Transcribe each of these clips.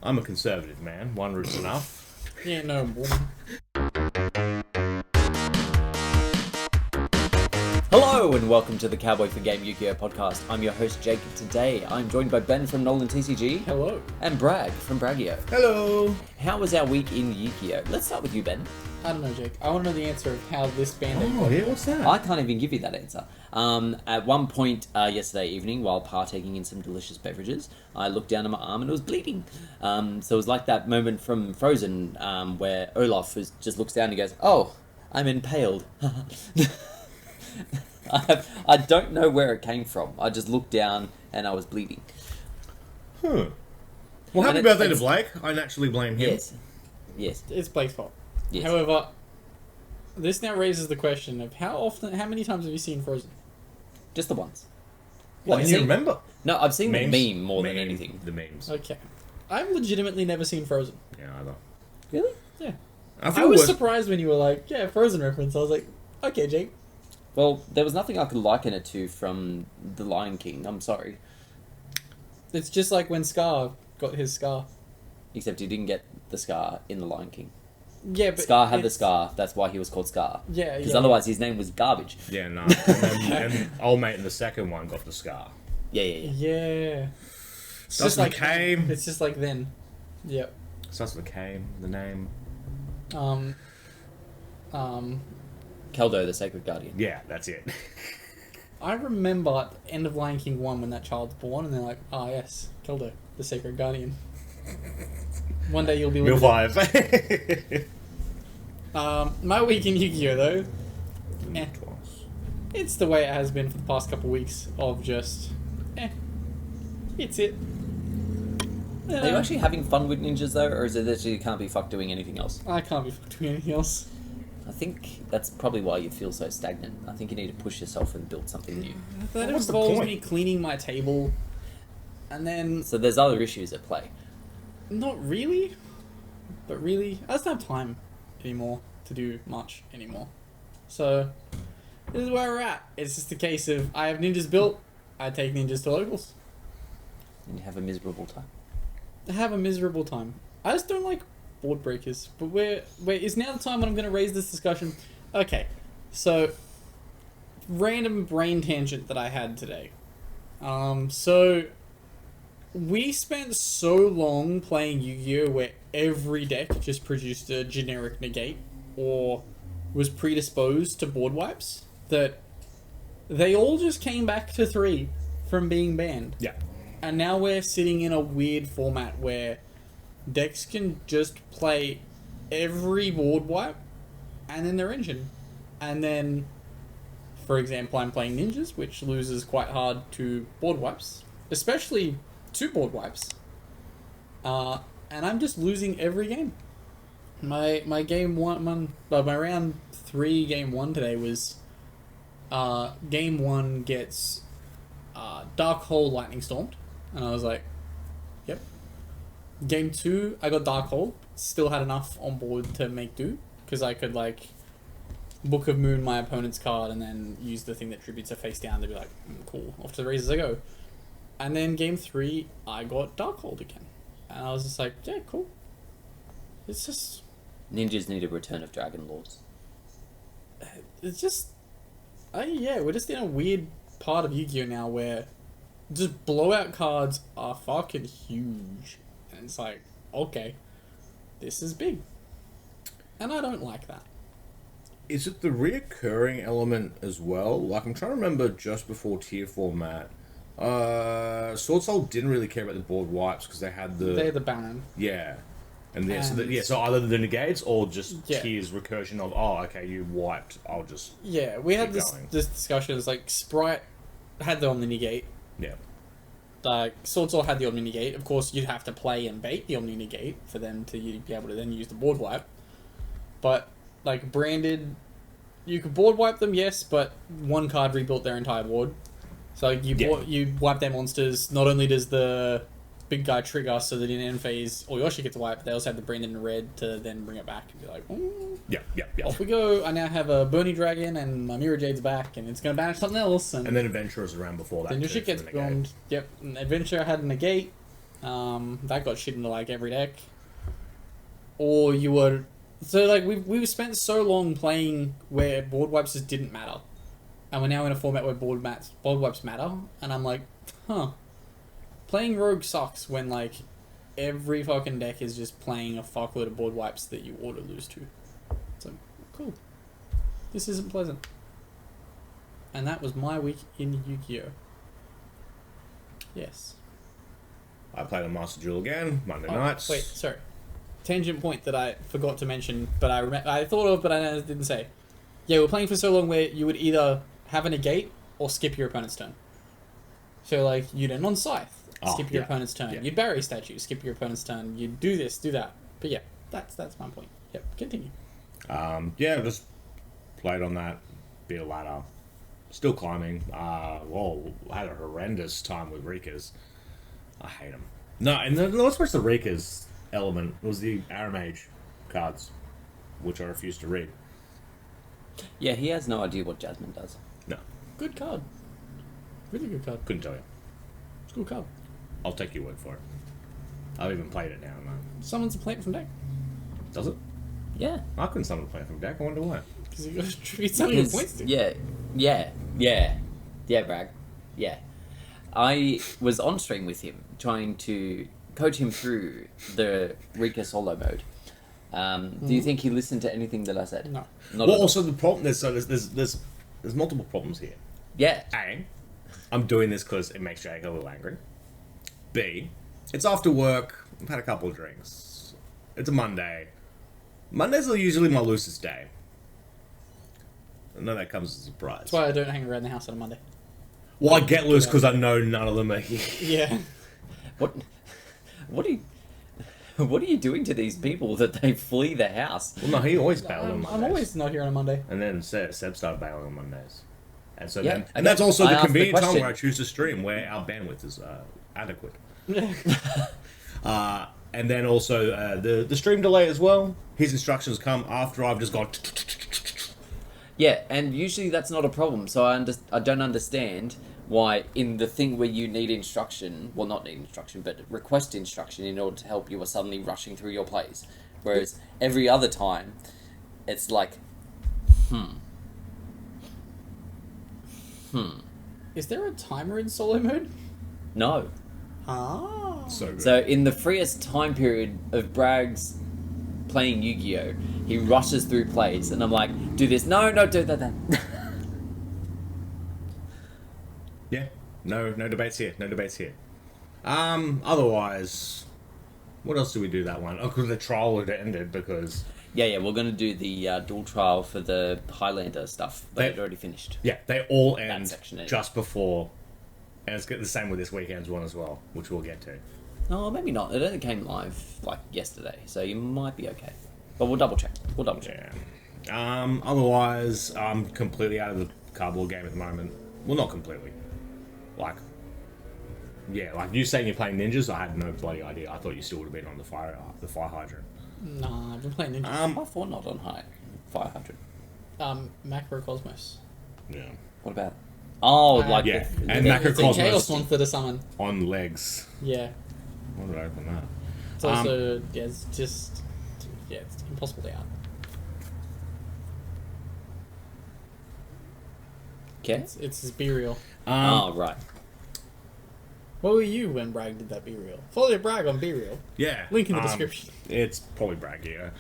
I'm a conservative man. One root's enough. Yeah, no woman. Hello and welcome to the Cowboy4Game Yu-Gi-Oh podcast. I'm your host Jake. Today I'm joined by Ben from NolanTCG. Hello. And Bragg from Braggio. Hello. How was our week in Yu-Gi-Oh? Let's start with you, Ben. I don't know, Jake. I want to know the answer of how this band. Oh, yeah, what's that? I can't even give you that answer. At one point yesterday evening, while partaking in some delicious beverages, I looked down at my arm and it was bleeding. So it was like that moment from Frozen where Olaf just looks down and he goes, "Oh, I'm impaled." I don't know where it came from. I just looked down and I was bleeding. Well, happy birthday to Blake. I naturally blame him. Yes. It's Blake's fault. Yes. However, this now raises the question of how many times have you seen Frozen? Just the once. What, you remember? No, I've seen Memes? the meme more than anything. The memes. Okay. I've legitimately never seen Frozen. Yeah, either. Really? Yeah. I I was surprised when you were like, yeah, Frozen reference. I was like, okay, Jake. Well, there was nothing I could liken it to from The Lion King. I'm sorry. It's just like when Scar got his scar. Except he didn't get the scar in The Lion King. Yeah, but Scar had the scar. That's why he was called Scar. Yeah, Because otherwise his name was garbage. Yeah, no. And old mate in the second one got the scar. Yeah. It's Starts with K. It's just like then. Yep. Starts with a K, the name. Keldo, the Sacred Guardian. Yeah, that's it. I remember at the end of Lion King 1 when that child's born and they're like, ah, yes, Keldo, the Sacred Guardian. One day you'll be Mill with 5. my week in Yu-Gi-Oh though, Twice. it's the way it has been for the past couple weeks of just, it's it. Are you actually having fun with ninjas though, or is it that you can't be fucked doing anything else? I can't be doing anything else. I think that's probably why you feel so stagnant. I think you need to push yourself and build something new. That What's the involves point? me cleaning my table, and then So there's other issues at play. not really, but really, I just don't have time anymore to do much anymore. So this is where we're at. It's just a case of I have ninjas built, I take ninjas to locals. And you have a miserable time. I have a miserable time. I just don't like board breakers. But where is now the time when I'm going to raise this discussion? Okay, so random brain tangent that I had today. So we spent so long playing Yu-Gi-Oh where every deck just produced a generic negate or was predisposed to board wipes that they all just came back to 3 from being banned. Yeah. And now we're sitting in a weird format where decks can just play every board wipe and then their engine. And then, for example, I'm playing ninjas, which loses quite hard to board wipes, especially 2 board wipes. And I'm just losing every game. My game one, my round 3 game 1 today was game 1 gets Dark Hole Lightning Stormed. And I was like, yep. Game 2, I got Dark Hole. Still had enough on board to make do. Because I could, like, Book of Moon my opponent's card and then use the thing that tributes a face down to be like, cool, off to the races I go. And then game 3, I got Dark Hole again. And I was just like, yeah, cool. It's just... Ninjas need a return of Dragon Lords. It's just... yeah, we're just in a weird part of Yu-Gi-Oh! Now where just blowout cards are fucking huge. And it's like, okay, this is big. And I don't like that. Is it the reoccurring element as well? Like, I'm trying to remember just before Tier 4 Matt. Sword Soul didn't really care about the board wipes because they had the... They're the Baron. Yeah. And so either the negates or just Tier's recursion of, oh, okay, you wiped, I'll just... Yeah, we had this going. discussion. It's like, Sprite had the Omni Negate. Yeah. Like, Sword Soul had the Omni Negate. Of course, you'd have to play and bait the Omni Negate for them to be able to then use the board wipe. But, like, branded, you could board wipe them, yes, but one card rebuilt their entire board. So you wipe their monsters. Not only does the big guy trigger so that in end phase Oyoshi gets wiped, they also have the branded in red to then bring it back and be like, ooh, Yeah. off we go. I now have a Burning Dragon and my Mirror Jade's back and it's going to banish something else. And then Adventurer's around before that. Then your shit gets bombed. Yep. And Adventure had a negate. That got shit into like every deck. Or you would... So like we've spent so long playing where board wipes just didn't matter. And we're now in a format where board wipes matter. And I'm like, huh. Playing Rogue sucks when like every fucking deck is just playing a fuckload of board wipes that you ought to lose to. It's like, cool. This isn't pleasant. And that was my week in Yu-Gi-Oh! Yes. I played on Master Duel again, Monday nights. Wait, sorry. Tangent point that I forgot to mention, but I thought of, but I didn't say. Yeah, we're playing for so long where you would either have a negate or skip your opponent's turn. So, like, you'd end on Scythe, skip your opponent's turn. Yeah. You'd bury statue, skip your opponent's turn. You'd do this, do that. But yeah, that's my point. Yep, continue. Yeah, just played on that, beat a ladder. Still climbing. Whoa, I had a horrendous time with Reekers. I hate them. No, and not so much the Reekers element. It was the Aramage cards, which I refused to read. Yeah, he has no idea what Jasmine does. No, Good card. Really good card. couldn't tell you. It's a cool card. I'll take your word for it. I've even played it now. No. Summons a plant from deck. Does it? Yeah. I couldn't summon a player from deck. I wonder why. Because you got to attribute some of your points to. Yeah, Bragg. Yeah. I was on stream with him, trying to coach him through the Rika solo mode. Do you think he listened to anything that I said? No. Not Well, at all. also the problem there's multiple problems here. Yeah. A, I'm doing this because it makes Jake a little angry. B, it's after work. I've had a couple of drinks. It's a Monday. Mondays are usually my loosest day. I know that comes as a surprise. That's why I don't hang around the house on a Monday. Well, I get loose because I know none of them are here. Yeah. What are you doing to these people that they flee the house? Well, no, he always bailed on Mondays. I'm always not here on a Monday. And then Seb started bailing on Mondays. And so Yeah, then, and that's also I the asked the convenient time question. where I choose to stream, where our bandwidth is adequate. And then also the stream delay as well. His instructions come after I've just gone. Yeah, and usually that's not a problem. So I don't understand why in the thing where you need instruction, well, not need instruction, but request instruction in order to help, you are suddenly rushing through your plays. Whereas every other time, it's like, Is there a timer in solo mode? no. Ah. So good. So in the freest time period of Bragg's playing Yu-Gi-Oh, he rushes through plays, and I'm like, do this, no, do that. Yeah, no debates here. No debates here. Otherwise, what else did we do that one? Oh, because the trial had ended because Yeah, we're gonna do the dual trial for the Highlander stuff, but They- it already finished. yeah, they all end section ended. just before, and it's the same with this weekend's one as well, which we'll get to. No, maybe not. It only came live like yesterday, so you might be okay. But we'll double check. Yeah. Otherwise, I'm completely out of the cardboard game at the moment. Well, not completely. Like you saying you're playing ninjas, I had no bloody idea. I thought you still would have been on the fire hydrant. Nah, I've been playing Ninja. I thought not on high 500. Macrocosmos. Yeah. What about? Oh, like Yeah, the- and the- It's a Macrocosmos. chaos monster to summon. On legs. Yeah. Why did I open that? It's also, it's just, it's impossible to out. Okay. It's his B-Reel. Oh, right. What were you when Bragg did that B-Reel? Follow Bragg on B-Reel. Yeah. Link in the description. It's probably Bragg, yeah.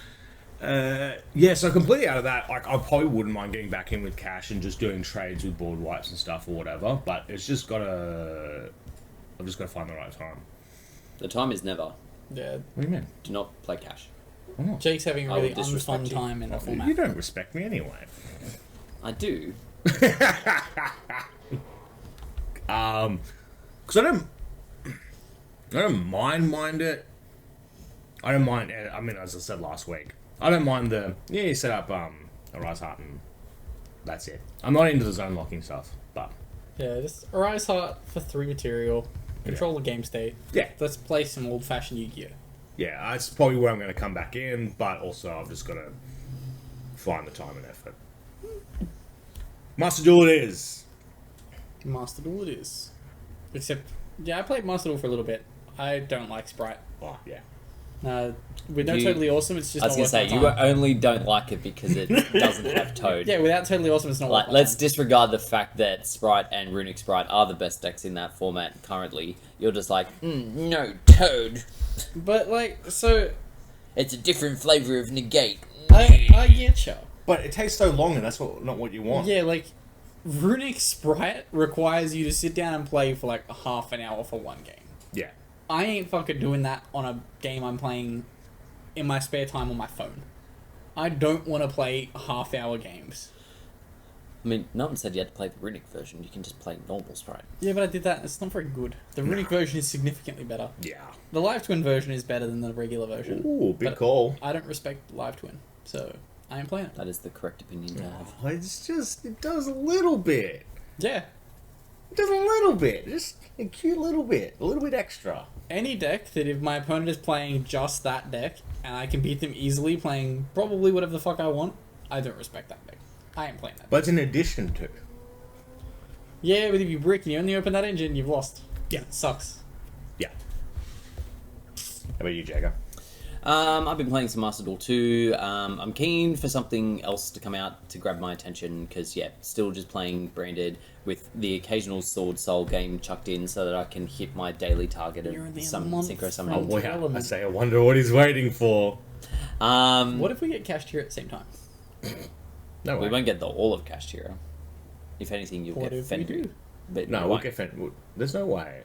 Yeah, so completely out of that, like, I probably wouldn't mind getting back in with cash and just doing trades with board wipes and stuff or whatever, but it's just gotta... I've just gotta find the right time. The time is never. Yeah. What do you mean? Do not play cash. Oh. Jake's having a I will really disrespect unfun you. time in the format. You don't respect me anyway. I do. Because I don't mind it. I don't mind, I mean, as I said last week, I don't mind you set up a Rise Heart and that's it. I'm not into the zone locking stuff, but Yeah, just Arise Heart for 3 material. Control the game state. yeah. Let's play some old-fashioned Yu-Gi-Oh! Yeah, that's probably where I'm going to come back in, but also I've just got to find the time and effort. Master Duel it is. Master Duel it is. Except, yeah, I played Master Duel for a little bit. I don't like Sprite. Oh, yeah. With no You- Totally Awesome, it's just I was not gonna worth say my you time. only don't like it because it doesn't have Toad. Yeah, without Totally Awesome, it's not Like, worth my let's time. disregard the fact that Sprite and Runic Sprite are the best decks in that format currently. You're just like, no, Toad. But, like, so... It's a different flavor of negate. I get you. But it takes so long, and that's not what you want. Yeah, like, Runic Sprite requires you to sit down and play for, like, half an hour for one game. Yeah. I ain't fucking doing that on a game I'm playing in my spare time on my phone. I don't want to play half-hour games. I mean, no one said you had to play the Runic version. You can just play normal Sprite. Yeah, but I did that. It's not very good. The Runic version is significantly better. Yeah. The Live Twin version is better than the regular version. Ooh, big But call. I don't respect Live Twin, so I ain't playing it. That is the correct opinion to have. Oh, it's just, it does a little bit. Yeah. Just a little bit. Just a cute little bit. A little bit extra. Any deck that if my opponent is playing just that deck, and I can beat them easily playing probably whatever the fuck I want, I don't respect that deck. I ain't playing that. But it's in addition to. Yeah, but if you brick and you only open that engine, you've lost. Yeah. It sucks. Yeah. How about you, Jagger? I've been playing some Master Duel 2. I'm keen for something else to come out to grab my attention because, yeah, still just playing branded with the occasional Sword Soul game chucked in so that I can hit my daily target You're of only a some month synchro from summon. Oh, wow. I Relevant. say, I wonder what he's waiting for. What if we get cashed here at the same time? No We way. won't get all of Kashtira. If anything, you'll What get if we Fenrir. do? But No, you we'll won't. get There's no way.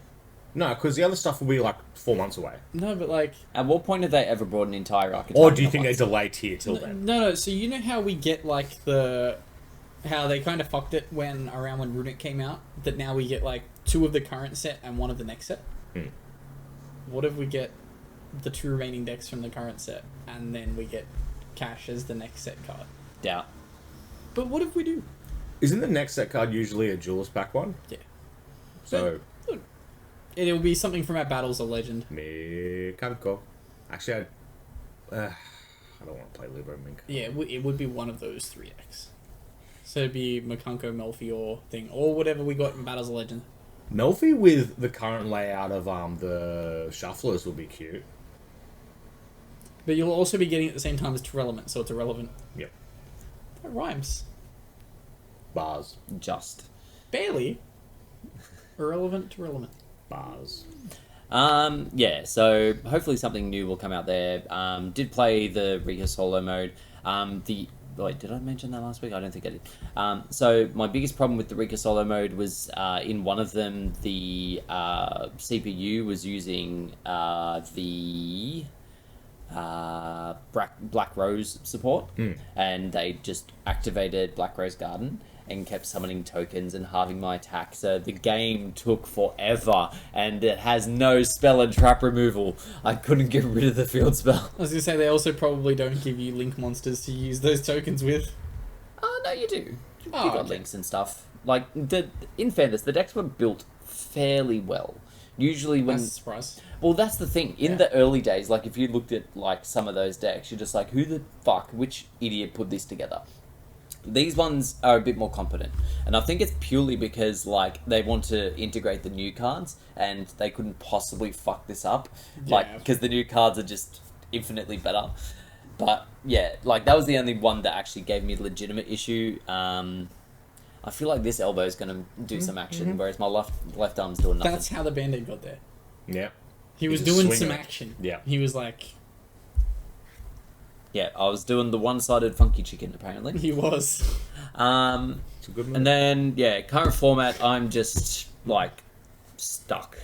No, because the other stuff will be like 4 months away. No, but like... At what point have they ever brought an entire archetype? Or do you at think they once? delay tier till then? No, so you know how we get like how they kind of fucked it around when Runic came out, that now we get like 2 of the current set and 1 of the next set? What if we get the 2 remaining decks from the current set and then we get Cash as the next set card? Doubt. But what if we do? Isn't the next set card usually a Duelist back one? Yeah. So, It'll be something from our Battles of Legend. me Kanko. Actually, I don't want to play Libro Mink. Yeah, it would be one of those 3 decks. So it'd be Makunko, Melfi, or thing, or whatever we got in Battles of Legend. Melfi with the current layout of the shufflers will be cute. But you'll also be getting it at the same time as Terrelament, so it's irrelevant. Yep. That rhymes. Bars. Just. Barely. Irrelevant to relevant. Bars. Yeah, so hopefully something new will come out there. Did play the Rika solo mode. Wait, did I mention that last week? I don't think I did. So my biggest problem with the Rika solo mode was in one of them, the CPU was using the Black Rose support, and they just activated Black Rose Garden and kept summoning tokens and halving my attack. So the game took forever, and it has no spell and trap removal. I couldn't get rid of the field spell. I was gonna say they also probably don't give you link monsters to use those tokens with. Oh, no, you do. You Oh, got okay. links and stuff. Like, in fairness, the decks were built fairly well. Usually when... That's a surprise. Well, that's the thing. In Yeah. the early days, like, if you looked at, like, some of those decks, you're just like, who the fuck, which idiot put this together? These ones are a bit more competent. And I think it's purely because, like, they want to integrate the new cards, and they couldn't possibly fuck this up. Like, Yeah. because the new cards are just infinitely better. But, yeah, like, that was the only one that actually gave me a legitimate issue. I feel like this elbow is going to do some action, whereas my left arm's doing nothing. That's how the Band-Aid got there. Yeah. He was just doing swinging some it. action. Yeah. He was like... Yeah, I was doing the one-sided funky chicken, apparently. He was. It's a good move. And then, yeah, current format, I'm just, like, stuck.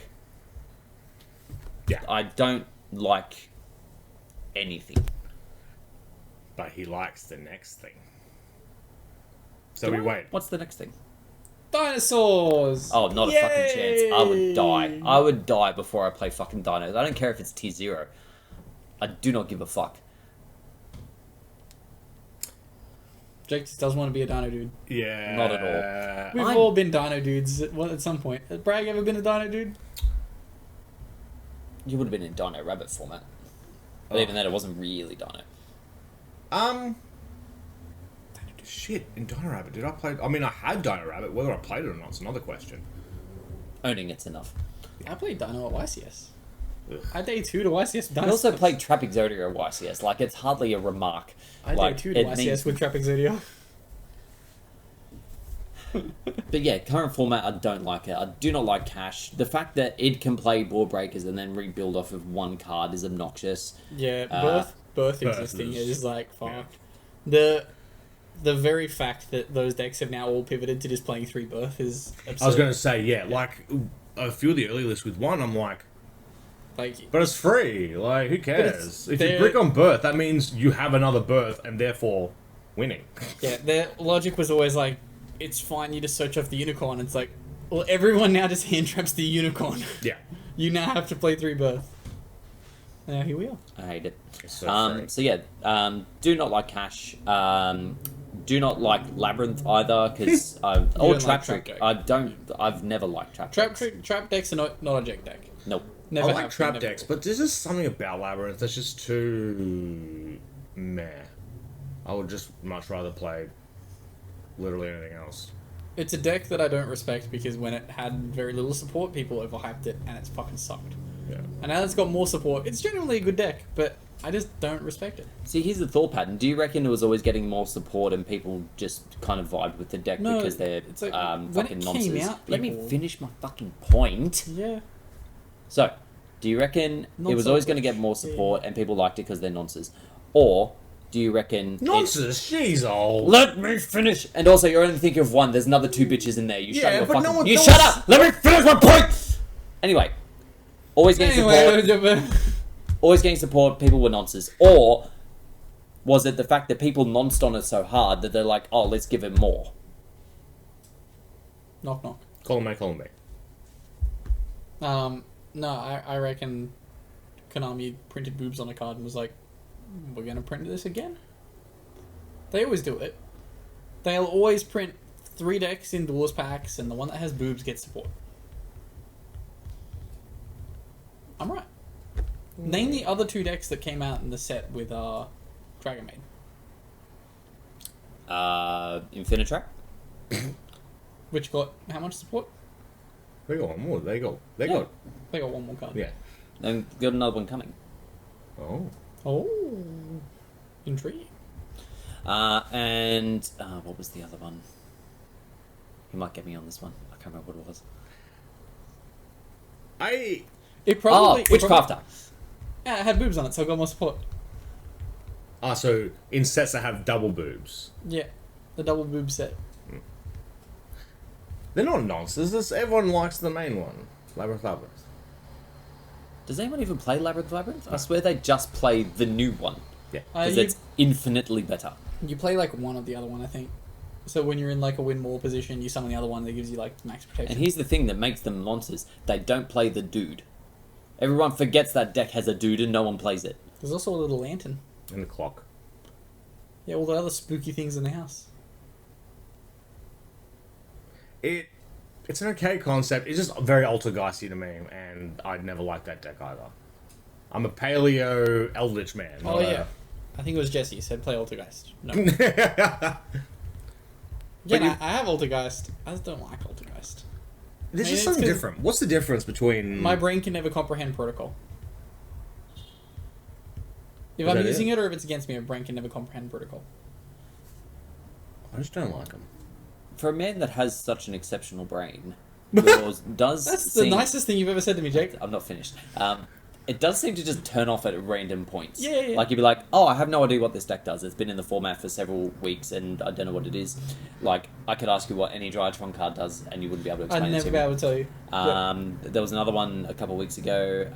Yeah. I don't like anything. But he likes the next thing. So we wait. What's the next thing? Dinosaurs! Oh, not a fucking chance. I would die. I would die before I play fucking Dinos. I don't care if it's tier 0. I do not give a fuck. Jake just doesn't want to be a dino dude. Yeah. Not at We've I'm- all been dino dudes at some point. Has Bragg ever been a dino dude? You would have been in Dino Rabbit format. But even then, it wasn't really Dino. Shit, in Dino Rabbit, did I play... I mean, I had Dino Rabbit. Whether I played it or not is another question. Owning it's enough. I played dino at YCS. I day 2 to YCS. I also played Trap Exodia at YCS. Like, it's hardly a remark. I like, day 2 to it YCS means- with Trap Exodia. But yeah, current format, I don't like it. I do not like Cash. The fact that it can play board breakers and then rebuild off of one card is obnoxious. Yeah, birth Birth existing is- is like fuck. yeah. The very fact that those decks have now all pivoted to just playing 3 birth is absurd. I was going to say, yeah, like a few of the early lists with one, I'm like, like but it's free. Like, who cares? If you they're- brick on birth, that means you have another birth and therefore winning. yeah, their logic was always like, it's fine, you just search off the unicorn. It's like, well, everyone now just hand traps the unicorn. Yeah. You now have to play 3 birth. Now here we are. I hate it. It's so free. So yeah, do not like Cash. Do not like Labyrinth either, because or don't like Trap Trap Trick. Deck. I've never liked Trap Trap Tricks. trap decks are not a Jack deck. Nope. Never I like have, trap never decks, will. but there's just something about Labyrinth that's just too meh. I would just much rather play literally anything else. It's a deck that I don't respect because when it had very little support, people overhyped it and it's fucking sucked. Yeah. And now that it's got more support, it's genuinely a good deck, but I just don't respect it. See, here's the thought pattern. Do you reckon it was always getting more support and people just kind of vibed with the deck No, because they're it's like, when fucking it nonsense? came out, Let me people- finish my fucking point. Yeah. So, do you reckon it was always going to get more support and people liked it because they're nonsense? Or do you reckon... Nonsense, she's old. Let me finish! And also, you're only thinking of one. There's another 2 bitches in there. You shut Yeah, your but fucking... no one- you no shut one's- up! Let me finish my point! Anyway. Always getting support. Always getting support. People were nonsense. Or was it the fact that people nonced on it so hard that they're like, oh, let's give it more? Knock knock. Column A, column B. No, I reckon Konami printed boobs on a card and was like, we're gonna print this again? They always do it. They'll always print 3 decks in Duelist packs and the one that has boobs gets support. I'm right. Name the other 2 decks that came out in the set with Dragon Maid. Infinitrap? Which got how much support? They got one more. They got. They got one more card. Yeah. And got another one coming. Oh. Oh, intriguing. And what was the other one? You might get me on this one. I can't remember what it was. It probably Witchcrafter. Yeah, it had boobs on it, so it got more support. So in sets that have double boobs. Yeah, the double boob set. They're not nonsense. Everyone likes the main one. Labyrinth. Does anyone even play Labyrinth? I swear they just play the new one. Yeah. Because it's infinitely better. You play like one or the other one, I think. So when you're in like a win more position, you summon the other one that gives you like max protection. And here's the thing that makes them monsters. They don't play the dude. Everyone forgets that deck has a dude and no one plays it. There's also a little lantern. And the clock. Yeah, all the other spooky things in the house. It's an okay concept. It's just very Altergeisty to me, and I'd never liked that deck either. I'm a Paleo Eldritch man. Oh yeah, I think it was Jesse said play Altergeist. No, yeah. yeah, I have Altergeist. I just don't like Altergeist. There's Maybe just it's something 'cause different. What's the difference between My brain can never comprehend protocol. If Is I'm that using it or if it's against me, my brain can never comprehend protocol. I just don't like them. For a man that has such an exceptional brain, yours does That's the seem... nicest thing you've ever said to me, Jake. I'm not finished. It does seem to just turn off at random points. Yeah. Like, you'd be like, oh, I have no idea what this deck does. It's been in the format for several weeks, and I don't know what it is. Like, I could ask you what any Drytron card does, and you wouldn't be able to explain I'd it never to be me. able to tell you. There was another one a couple of weeks ago.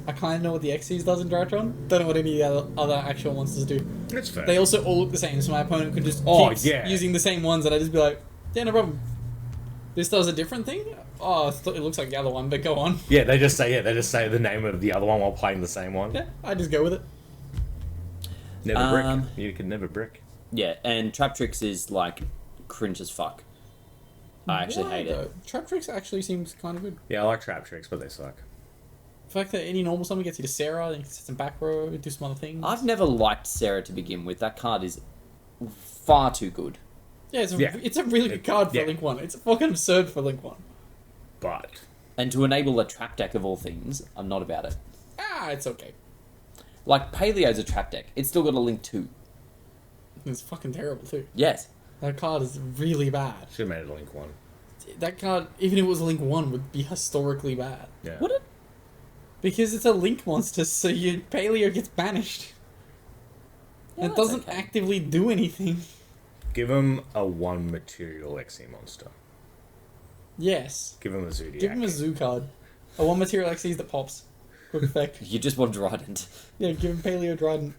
I kind of know what the Xyz does in Drytron. Don't know what any of the other actual monsters do. It's fair. They also all look the same, so my opponent could just keep yeah. using the same ones, and I'd just be like, yeah, no problem. This does a different thing? Oh, it looks like the other one, but go on. Yeah, they just say the name of the other one while playing the same one. Yeah, I just go with it. Never brick. You could never brick. Yeah, and Trap Tricks is, like, cringe as fuck. I actually hate it. Trap Tricks actually seems kind of good. Yeah, I like trap tricks, but they suck. The fact that any normal summon gets you to Sarah, then you can set some back row, do some other things. I've never liked Sarah to begin with. That card is far too good. Yeah, it's a really good card for yeah. Link 1. It's fucking absurd for Link 1. But And to enable a trap deck of all things, I'm not about it. It's okay. Like, Paleo's a trap deck. It's still got a Link 2. It's fucking terrible too. Yes. That card is really bad. Should have made it a Link 1. That card, even if it was a Link 1, would be historically bad. Yeah. Would it? Because it's a Link monster, so your Paleo gets banished. Yeah, It that's doesn't okay. actively do anything. Give him a 1 material XE monster. Yes. Give him a Zodiac. Give him a zoo card. A 1 material XYZ that pops. Quick effect. You just want Dryden. Yeah, give him Paleo Dryden.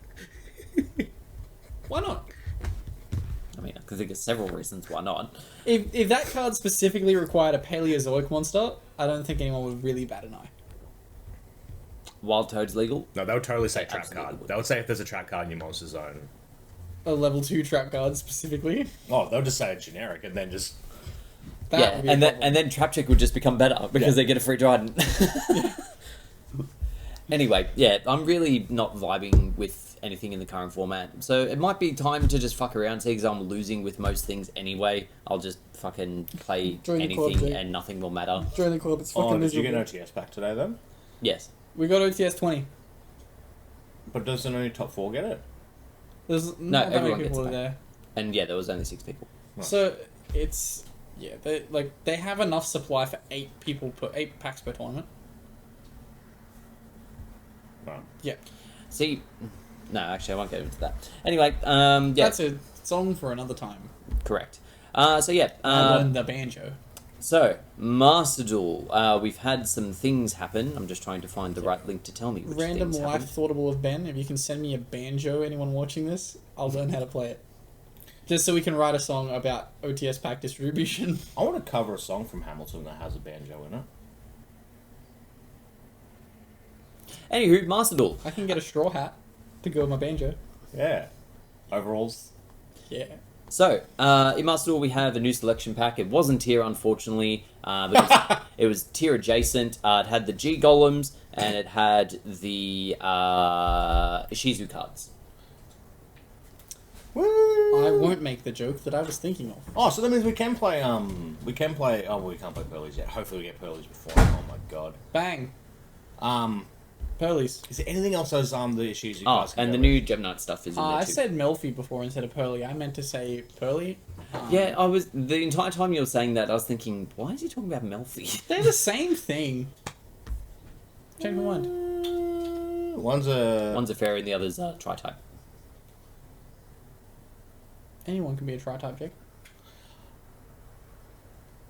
Why not? I mean, I could think of several reasons why not. If that card specifically required a Paleozoic monster, I don't think anyone would really bat an eye. Wild Toad's legal. No, they would totally say They trap absolutely card. would. They would say if there's a trap card in your monster zone. A level 2 trap card specifically. Oh, they'll just say it's generic and then just... That Yeah, would be a and then problem. and then Trap Check would just become better because Yeah. they get a free Dryden. Anyway, yeah, I'm really not vibing with anything in the current format. So it might be time to just fuck around, see, because I'm losing with most things anyway. I'll just fucking play Join the club, anything Jake. and nothing will matter. Join the club, it's fucking Oh, did you miserable. get OTS back today then? Yes. We got OTS 20. But doesn't only top 4 get it? There's not that many everyone gets people it back. there. And yeah, there was only 6 people. Right. So it's they have enough supply for 8 people per 8 packs per tournament. Right. Yeah, See, no, actually, I won't get into that. Anyway, yeah, that's a song for another time. correct. So yeah, I learned the banjo. so Master Duel. We've had some things happen. I'm just trying to find the right link to tell me which Random things life happened. thoughtable of Ben. If you can send me a banjo, anyone watching this, I'll learn how to play it. Just so we can write a song about OTS pack distribution. I want to cover a song from Hamilton that has a banjo in it. Anywho, Master Duel. I can get a straw hat to go with my banjo. Yeah. Overalls. Yeah. So, in Master Duel we have a new selection pack. It wasn't tier, unfortunately. But it was tier adjacent. It had the G Golems, and it had the Shizu cards. Woo! I won't make the joke that I was thinking of. Oh, so that means we can play, oh, well, we can't play Pearlies yet. Hopefully we get Pearlies before. Oh my god. Bang. Um, Pearlies. is there anything else those, the issues you Oh, guys can and go the with? new Gemini stuff is in there I too. said Melfi before instead of Pearly. I meant to say Pearly. Yeah, I was the entire time you were saying that, I was thinking, why is he talking about Melfi? They're the same thing. Change my mind. One's a... One's a fairy and the other's a tri-type. Anyone can be a tri-type deck.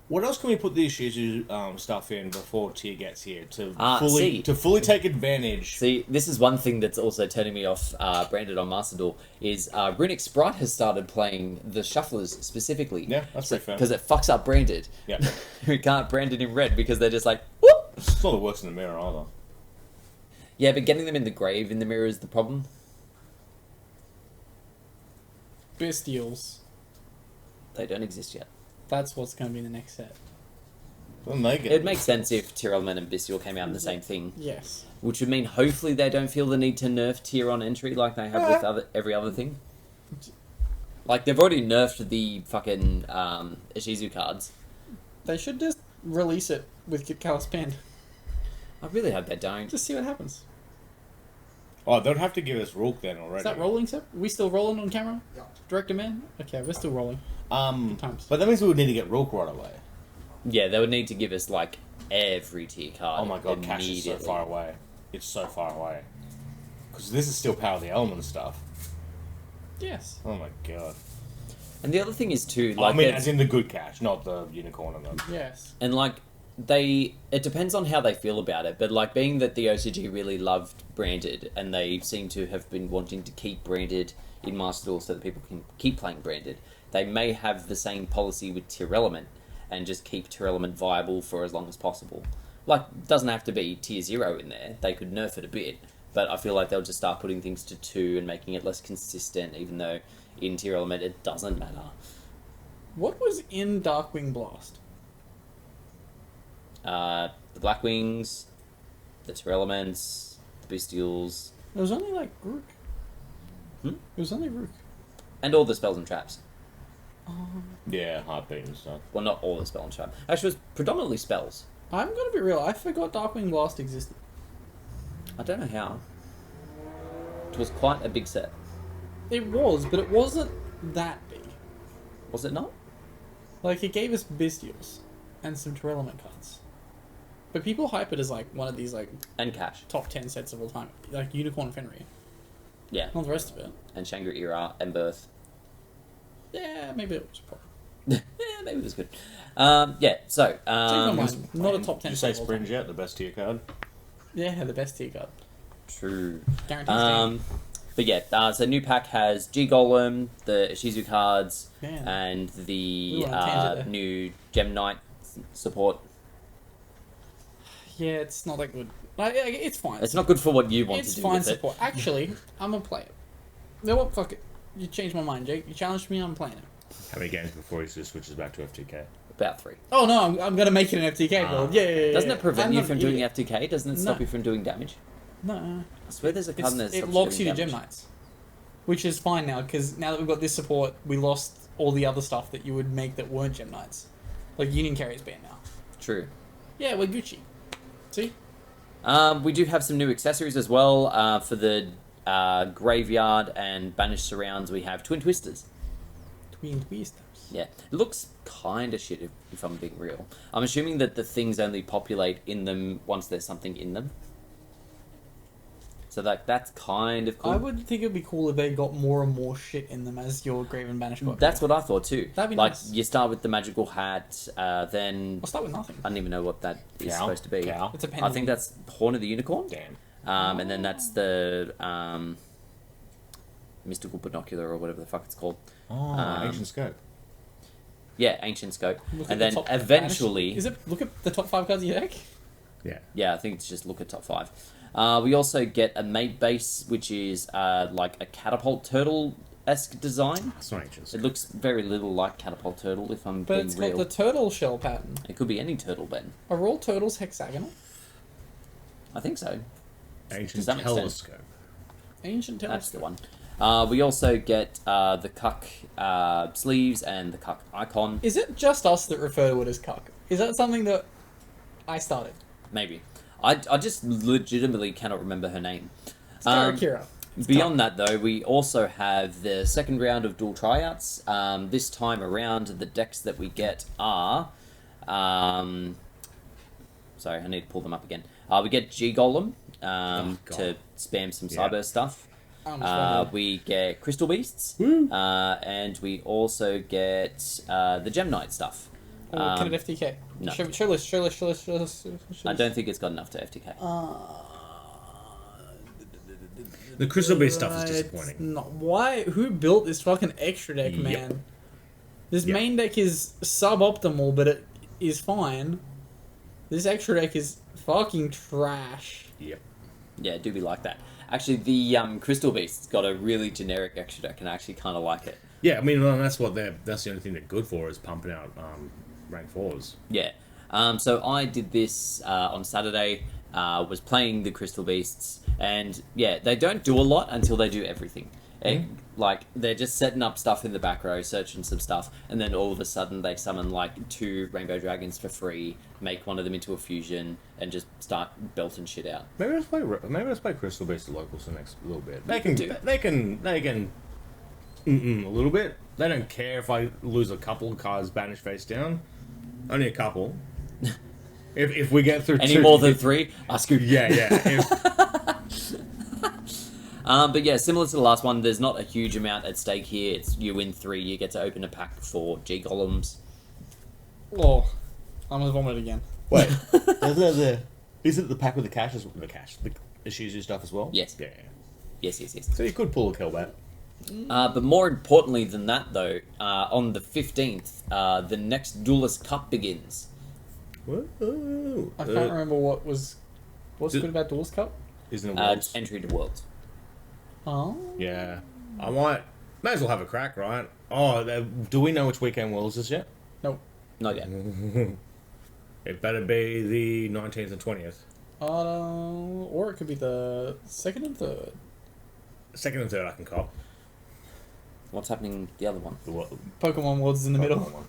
What else can we put the Shizu stuff in before tier gets here to see. fully take advantage? See, this is one thing that's also turning me off branded on Master Duel, is Runic Sprite has started playing the Shufflers specifically. Yeah, that's pretty fair. Because it fucks up branded. Yeah. We can't brand it in red because they're just like, whoop! It's not that it works in the mirror either. Yeah, but getting them in the grave in the mirror is the problem. Bestials. They don't exist yet. That's what's going to be in the next set. Then they get It makes sense if Tier Element and Bestial came out in the same thing, Yes. which would mean hopefully they don't feel the need to nerf tier on entry like they have with every other thing. Like, they've already nerfed the fucking Ishizu cards. They should just release it with Callus Pen. I really hope they don't. Just see what happens. Oh, they'd have to give us Rook then already. Is that rolling, sir? Are we still rolling on camera? Yeah. Director man? Okay, we're still rolling. Good times. But that means we would need to get Rook right away. Yeah, they would need to give us, like, every tier card. Oh my god, Cash is so immediately. far away. It's so far away. Because this is still Power of the Element stuff. Yes. Oh my god. And the other thing is, too, I like, mean, it's- as in the good Cash, not the Unicorn and them. Yes. and, like, it depends on how they feel about it, but, like, being that the OCG really loved branded, and they seem to have been wanting to keep branded in Master Duel so that people can keep playing branded, they may have the same policy with Tier Element, and just keep Tier Element viable for as long as possible. Like, it doesn't have to be Tier 0 in there, they could nerf it a bit, but I feel like they'll just start putting things to 2 and making it less consistent, even though in Tier Element it doesn't matter. What was in Darkwing Blast? The Blackwings, the Tier Elements, the Bestials, It was only like Rook. Hmm? It was only Rook. and all the spells and traps. Yeah, Heartbeat and stuff. Well, not all the spell and trap. Actually, it was predominantly spells. I'm gonna be real. I forgot Darkwing Blast existed. I don't know how. It was quite a big set. It was, but it wasn't that big. Was it not? Like, it gave us Bestials and some Terrelament cards. But people hype it as, like, one of these, like, And Cash. top 10 sets of all time. Like, Unicorn and Fenrir. Yeah. Not the rest of it. And Shangri-La and Birth. Yeah, maybe it was a problem. Yeah, maybe it was good. Yeah, so... Change my mind. Not a top 10 Did you say set of all time. Springe yet? The best tier card? Yeah, the best tier card. True. Guaranteed But yeah, so new pack has G-Golem, the Ishizu cards, Man. and the Ooh, on a tangent there. new Gem Knight support. Yeah, it's not that good. Like, yeah, it's fine. It's not good for what you want It's to do fine with support. Actually, I'm gonna play it. You know what? Fuck it. You changed my mind, Jake. You challenged me, I'm playing it. How many games before he switches back to FTK? it. About 3. Oh no, I'm gonna make it an FTK build. Yeah. Doesn't it prevent I'm you not from an doing idiot. FTK? Doesn't it stop No. you from doing damage? No. I swear there's a card in there that It stops locks you doing to Gem damage. Knights. Which is fine now, because now that we've got this support, we lost all the other stuff that you would make that weren't Gem Knights. Like, Union Carry's banned now. True. Yeah, we're Gucci. See? We do have some new accessories as well. For the Graveyard and Banished Surrounds, we have Twin Twisters. Twin Twisters. Yeah, it looks kind of shit if I'm being real. I'm assuming that the things only populate in them once there's something in them. So that's kind of cool. I would think it'd be cool if they got more and more shit in them as your Graven Banished got. That's what I thought too. That'd be like nice. you start with the magical hat, then I'll start with nothing. I don't even know what that is Cow? supposed to be. Cow? It's a I pendulum. think that's Horn of the Unicorn. Damn. And then that's the mystical binocular or whatever the fuck it's called. Oh, Ancient Scope. Yeah, Ancient Scope. Look at And the then top eventually, Banished- Is it look at the top 5 cards of your deck? Yeah. yeah, I think it's just look at top 5. We also get a mate base, which is like a catapult turtle-esque design. It's not Ancient It Scope. looks very little like catapult turtle, if I'm But being it's real. got the turtle shell pattern. It could be any turtle, Ben. Are all turtles hexagonal? I think so. Ancient Does that make sense? Telescope. Ancient That's the telescope. one. We also get the cuck sleeves and the cuck icon. Is it just us that refer to it as cuck? Is that something that I started? Maybe. I just legitimately cannot remember her name. It's Karakira. Beyond that, though, we also have the second round of dual tryouts. This time around, the decks that we get are... sorry, I need to pull them up again. We get G-Golem God. to spam some Yeah. Cyber stuff. I'm We get Crystal Beasts. Woo. And we also get the Gem Knight stuff. Can it FTK? no. Show list. I don't think it's got enough to FTK. The Crystal Beast stuff is disappointing. Not, why? Who built this fucking extra deck, Yep. man? This Yep. main deck is suboptimal, but it is fine. This extra deck is fucking trash. Yep. Yeah, do be like that. Actually, the Crystal Beast's got a really generic extra deck, and I actually kind of like it. Yeah, I mean, well, that's the only thing they're good for is pumping out rank 4s. Yeah. So I did this on Saturday. Was playing the Crystal Beasts, and yeah, they don't do a lot until they do everything. Like they're just setting up stuff in the back row, searching some stuff, and then all of a sudden they summon like 2 Rainbow Dragons for free, make one of them into a fusion, and just start belting shit out. Maybe let's play Crystal Beast at locals the next little bit. They can do. they can a little bit. They don't care if I lose a couple of cards banished face down. Only a couple. If we get through Any 2, more than 3, I screwed. yeah. If, But yeah, similar to the last one, there's not a huge amount at stake here. It's you win 3, you get to open a pack for G Golems. Oh, I'm gonna vomit again. wait, is it the pack with the cash? The Ishizu stuff as well? Yes. Yeah. Yes. So you could pull a Kelbat. But more importantly than that, though, on the 15th, the next Duelist Cup begins. Whoa. I can't remember what's Did- good about Duelist Cup. Isn't it Worlds? Entry to Worlds. Oh, Yeah. I may as well have a crack, right? Oh, do we know which weekend Worlds is yet? nope. Not yet. It better be the 19th and 20th. Or it could be the 2nd and 3rd. Second and third I can cop. What's happening the other one? The what? Pokemon Worlds is in the middle. One.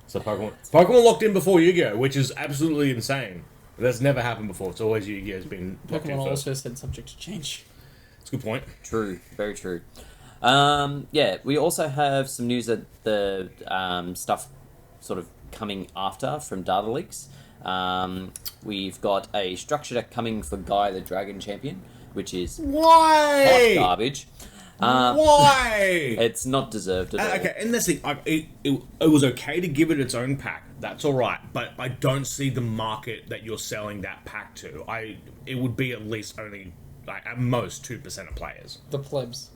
So Pokemon locked in before Yu-Gi-Oh, which is absolutely insane. That's never happened before. It's always Yu-Gi-Oh's been locked in Pokemon first. also said subject to change. It's a good point. True, very true. Yeah, we also have some news that the stuff sort of coming after from data leaks. We've got a structure deck coming for Guy the Dragon Champion, which is hot Why? garbage. Why? It's not deserved at all. Okay, and that's the thing. It was okay to give it its own pack. That's all right, but I don't see the market that you're selling that pack to. It would be at least only like at most 2% of players. The plebs.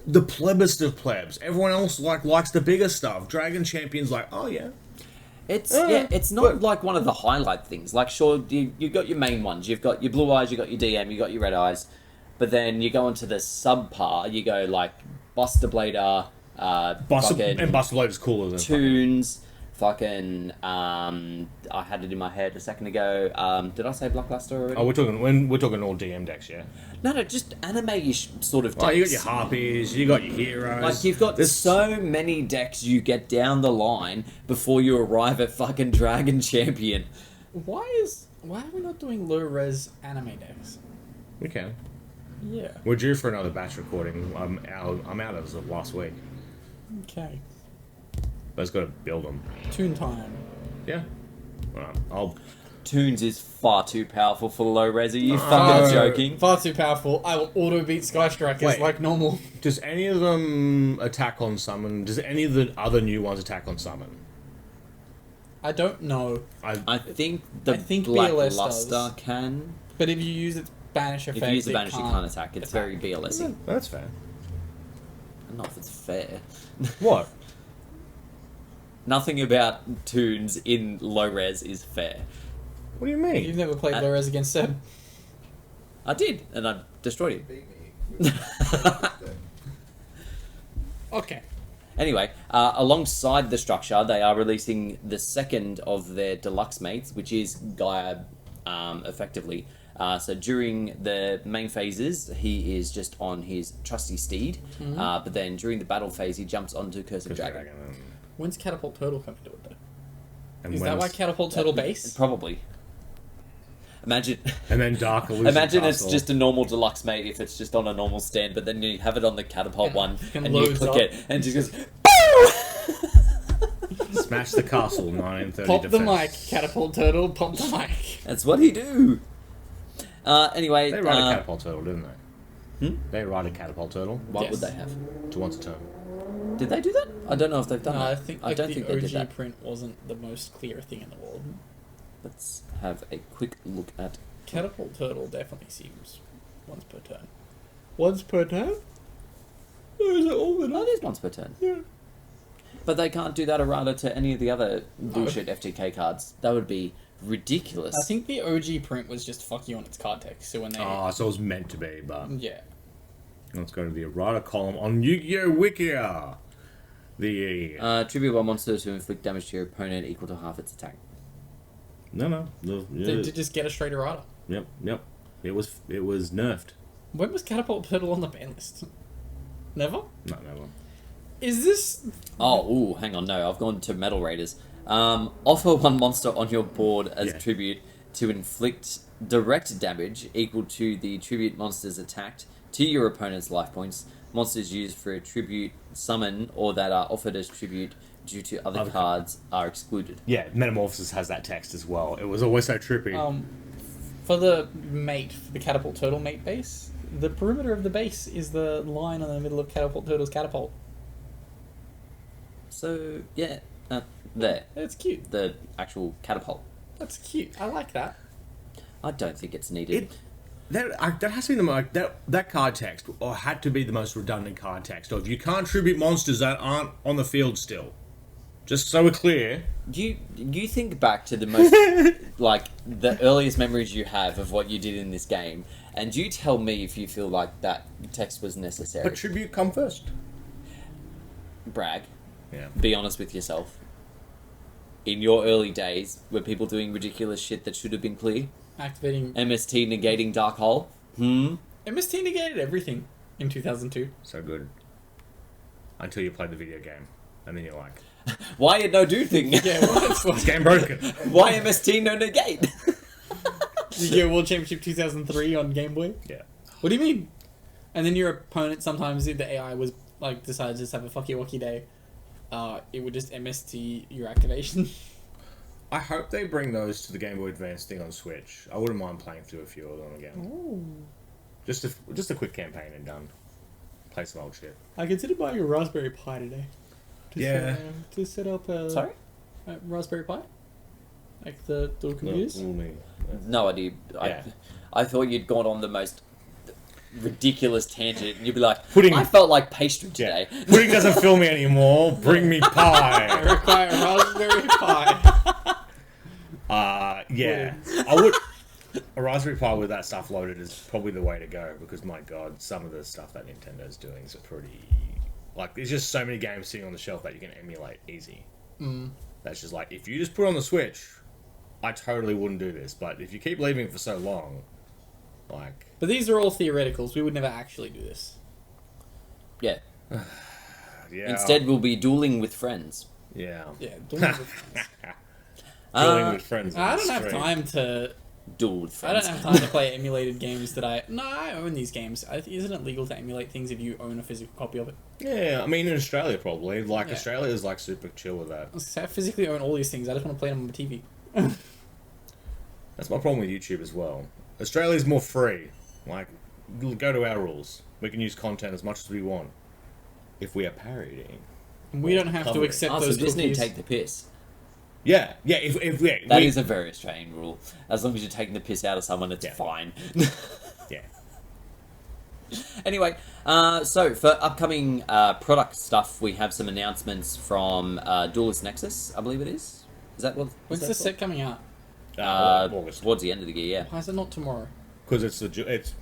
The plebist of plebs. Everyone else likes the bigger stuff. Dragon Champion's like, oh yeah. It's not like one of the highlight things. Like, sure, you've got your main ones. You've got your Blue Eyes, you've got your DM, you've got your Red Eyes. But then you go into the subpar, you go like Buster Blader, Buster Blader's cooler than Toons, fucking I had it in my head a second ago. Did I say Blockbuster already? Oh, we're talking all DM decks, yeah. No, just anime-ish sort of decks. Oh, you got your Harpies, you got your Heroes. Like, you've got so many decks you get down the line before you arrive at fucking Dragon Champion. Why are we not doing low res anime decks? We can. Yeah. We're due for another batch recording. I'm out as of last week. Okay. But it's got to build them. Toon time. Yeah. I'll. Toons is far too powerful for low res. Are you fucking joking? Far too powerful. I will auto beat Sky Strikers Wait. like normal. Does any of them attack on summon? Does any of the other new ones attack on summon? I don't know. I think the BLS does. Blackluster can. But if you use its banish effect, If you use the banish, you can't can't attack. It's very BLS-y. That's fair. I don't know if it's fair. What? Nothing about Toons in low res is fair. What do you mean? You've never played low res against Seb. I did, and I destroyed him. Beat me. Okay. Anyway, alongside the structure, they are releasing the second of their deluxe mates, which is Gaia, effectively. So during the main phases, he is just on his trusty steed, but then during the battle phase, he jumps onto Curse of Dragon. When's Catapult Turtle coming to it though? And Is that why Catapult Turtle base? Probably. Imagine. And then Dark Illusion Imagine Castle. it's just a normal deluxe mate if it's just on a normal stand, but then you have it on the catapult one and and you loads click up. it and it just goes. Smash the Castle 1930 Pop the defense. mic, Catapult Turtle, pop the mic. That's what he do. Anyway, They ride a Catapult Turtle, didn't they? Hmm? They ride a Catapult Turtle what Yes. would they have? to once a turn. Did they do that? I don't know if they've done No, that. I think I don't the think they did OG that. print wasn't the most clear thing in the world. Let's have a quick look at. Catapult Turtle definitely seems once per turn. Once per turn? Or is it all the Oh, it is once per turn. Yeah. But they can't do that errata to any of the other bullshit FTK cards. That would be ridiculous. I think the OG print was just fuck you on its card text. So when they Oh, so it was meant to be, but yeah, it's going to be a writer column on Yu-Gi-Oh! Wikia. The tribute one monster to inflict damage to your opponent equal to half its attack. no. they did just get a straight errata. Yep. It was nerfed. When was Catapult Turtle on the ban list? Never. No, never. Is this? Oh, ooh, hang on, no, I've gone to Metal Raiders. Offer one monster on your board as Yeah. tribute to inflict direct damage equal to the tribute monsters attacked to your opponent's life points. Monsters used for a tribute summon or that are offered as tribute due to other cards are excluded. Yeah, Metamorphosis has that text as well. It was always so trippy. For the mate, for the Catapult Turtle mate base, the perimeter of the base is the line in the middle of Catapult Turtle's catapult. So, yeah, there. That's cute. The actual catapult. That's cute. I like that. I don't think it's needed. That has to be the most that card text, or had to be the most redundant card text. Or if you can't tribute monsters that aren't on the field still, just so we're clear. You think back to the most like the earliest memories you have of what you did in this game, and you tell me if you feel like that text was necessary. But tribute come first. Brag. Yeah. Be honest with yourself. In your early days, were people doing ridiculous shit that should have been clear? Activating MST negating Dark Hole? MST negated everything in 2002. So good. Until you play the video game, and then you're like, Why a no do thing? Yeah, It's game broken. Why MST no negate? Did you get World Championship 2003 on Game Boy? Yeah. What do you mean? And then your opponent, sometimes if the AI was like decided to just have a fucky wucky day, it would just MST your activation. I hope they bring those to the Game Boy Advance thing on Switch. I wouldn't mind playing through a few of them again. Ooh. Just a quick campaign and done. Play some old shit. I considered buying a Raspberry Pi today. Yeah. To set up a Sorry? Raspberry Pi, like the little computers. No idea. Yeah. I thought you'd gone on the most ridiculous tangent, and you'd be like, Pudding. I felt like pastry Yeah. today. Pudding doesn't fill me anymore. Bring me I pie. require a Raspberry Pi. Yeah. I would. A Raspberry Pi with that stuff loaded is probably the way to go because my god, some of the stuff that Nintendo's doing is pretty. Like, there's just so many games sitting on the shelf that you can emulate easy. That's just like, if you just put it on the Switch, I totally wouldn't do this. But if you keep leaving it for so long, like... But these are all theoreticals. We would never actually do this. Yeah. Yeah. Instead, we'll be dueling with friends. Yeah. Yeah, don't do this. Dueling with friends. on I the don't have street. time to. Duel with I don't friends. have time to play emulated games that I. No, I own these games. Isn't it legal to emulate things if you own a physical copy of it? Yeah, I mean, in Australia, probably. Like, Yeah. Australia is, like, super chill with that. I physically own all these things. I just want to play them on my TV. That's my problem with YouTube as well. Australia's more free. Like, go to our rules. We can use content as much as we want. If we are parodying. We don't have to Covering. accept Oh, so those just need cookies. to take the piss. Yeah, yeah, if yeah, That we, is a very Australian rule. As long as you're taking the piss out of someone, it's Yeah. fine. yeah. Anyway, so for upcoming product stuff, we have some announcements from Duelist Nexus, I believe it is. Is that what? When's is the that set coming out? August. Towards the end of the year, yeah. Why is it not tomorrow? Because it's a Duelist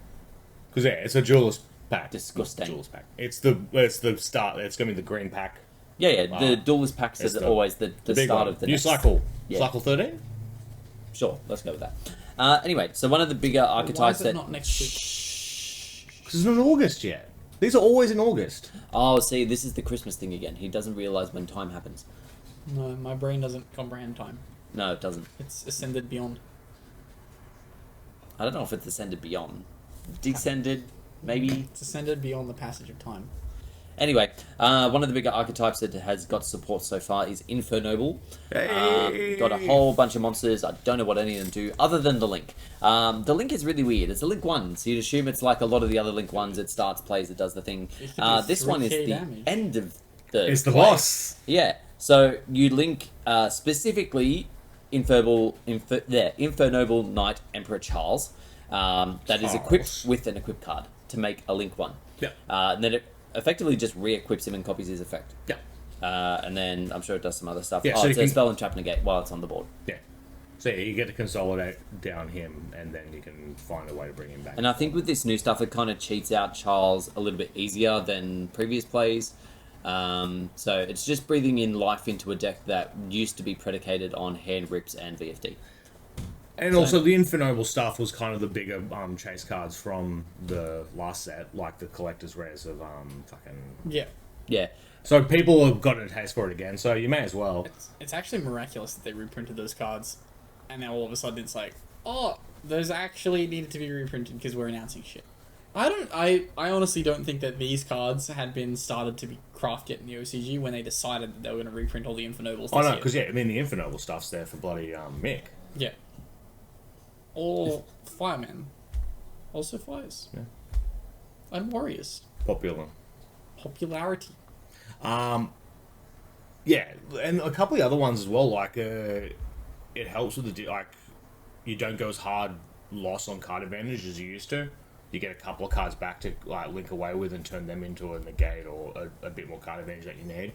pack. Disgusting. Duelist pack. It's the start. It's gonna be the green pack. Yeah, the Duelist packs It's are the always the big start one. of the new next. cycle. Yeah. Cycle 13. Sure, let's go with that. Anyway, so one of the bigger Why archetypes is it that... not next week? Because it's not August yet. These are always in August. Oh, see, this is the Christmas thing again. He doesn't realise when time happens. No, my brain doesn't comprehend time. No, it doesn't. It's ascended beyond. I don't know if it's ascended beyond. Descended, maybe? It's ascended beyond the passage of time. Anyway, one of the bigger archetypes that has got support so far is Infernoble. Hey. Got a whole bunch of monsters. I don't know what any of them do, other than the Link. The Link is really weird. It's a Link 1, so you'd assume it's like a lot of the other Link 1s. It starts, plays, it does the thing. It should do This one is 3k the damage. end of the It's the play. boss. Yeah, so you link specifically Infernoble Knight Emperor Charles. That is equipped Charles. with an equip card to make a Link 1. Yeah. And then it effectively just re-equips him and copies his effect. Yeah. And then I'm sure it does some other stuff. Yeah, oh, so it's you a can- spell and trap negate while it's on the board. Yeah. So yeah, you get to consolidate down him, and then you can find a way to bring him back. And I think with this new stuff, it kind of cheats out Charles a little bit easier than previous plays. So it's just breathing in life into a deck that used to be predicated on hand rips and VFD. And also, the Infernoble stuff was kind of the bigger chase cards from the last set, like the collector's rares of fucking. Yeah. Yeah. So people have gotten a taste for it again. So you may as well. It's actually miraculous that they reprinted those cards, and now all of a sudden it's like, oh, those actually needed to be reprinted because we're announcing shit. I honestly don't think that these cards had been started to be crafted yet in the OCG when they decided that they were going to reprint all the Infernobles. Oh no, year. because yeah, I mean the Infernoble stuff's there for bloody Mick. Yeah. Or Fireman. Also fires. Yeah. And Warriors. Popular. Popularity. Yeah, and a couple of the other ones as well. Like it helps with like you don't go as hard loss on card advantage as you used to. You get a couple of cards back to like link away with and turn them into a negate or a bit more card advantage that you need.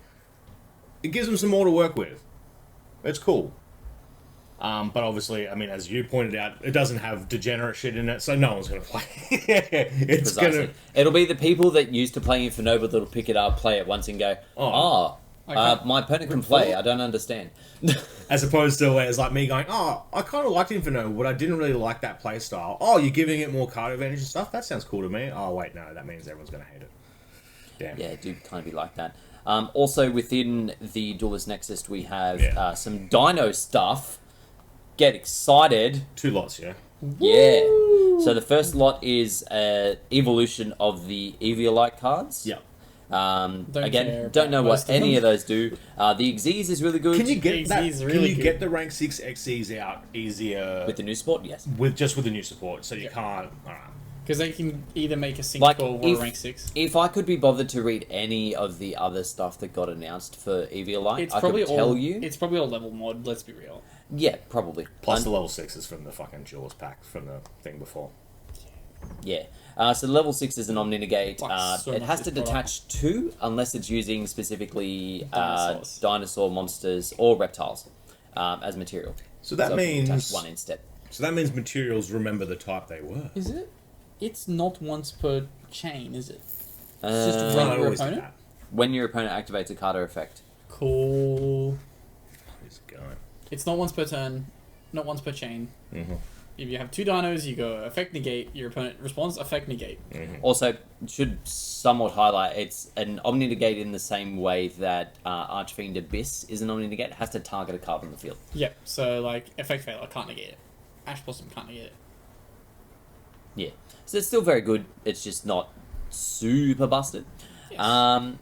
It gives them some more to work with. It's cool. But obviously, I mean, as you pointed out, it doesn't have degenerate shit in it, so no one's going to play. It's Precisely. going to... It'll be the people that used to play Infernoble that'll pick it up, play it once, and go, Okay. my opponent can play. I don't understand. As opposed to where it's like me going, oh, I kind of liked Infernoble, but I didn't really like that play style. Oh, you're giving it more card advantage and stuff? That sounds cool to me. Oh, wait, no, that means everyone's going to hate it. Damn. Yeah, do kind of be like that. Also, within the Duelist Nexus, we have some Dino stuff. Get excited. 2 lots, yeah. Yeah. So the first lot is evolution of the Eviolite cards. Yeah. Don't know what any of those do. The Xyz is really good. Can you get that? XZ is Can really you good. get the rank 6 XCs out easier With the new sport, yes. with the new support? So you can't. Alright. Because they can either make a sync Like, 12 or a rank 6. If I could be bothered to read any of the other stuff that got announced for Eviolite, I could tell you. It's probably all level mod, let's be real. Yeah, probably. Plus the level 6s from the fucking Duelist pack from the thing before. Yeah. So level 6 is an Omni-Negate. Like, so it much has is to detach 2 unless it's using specifically Dinosaurs. dinosaur monsters or reptiles as material. So that it can means detach 1 instead. So that means materials remember the type they were. Is it? It's not once per chain, is it? Uh, It's just I when your always do opponent? that. When your opponent activates a card or effect. Cool. It's going. It's not once per turn, not once per chain. Mm-hmm. If you have 2 dinos, you go effect negate, your opponent responds, effect negate. Mm-hmm. Also, should somewhat highlight, it's an Omni-Negate in the same way that Archfiend Abyss is an Omni-Negate. It has to target a card on the field. Yep, so like effect fail, I can't negate it. Ash Blossom can't negate it. Yeah. So it's still very good. It's just not super busted. Yes.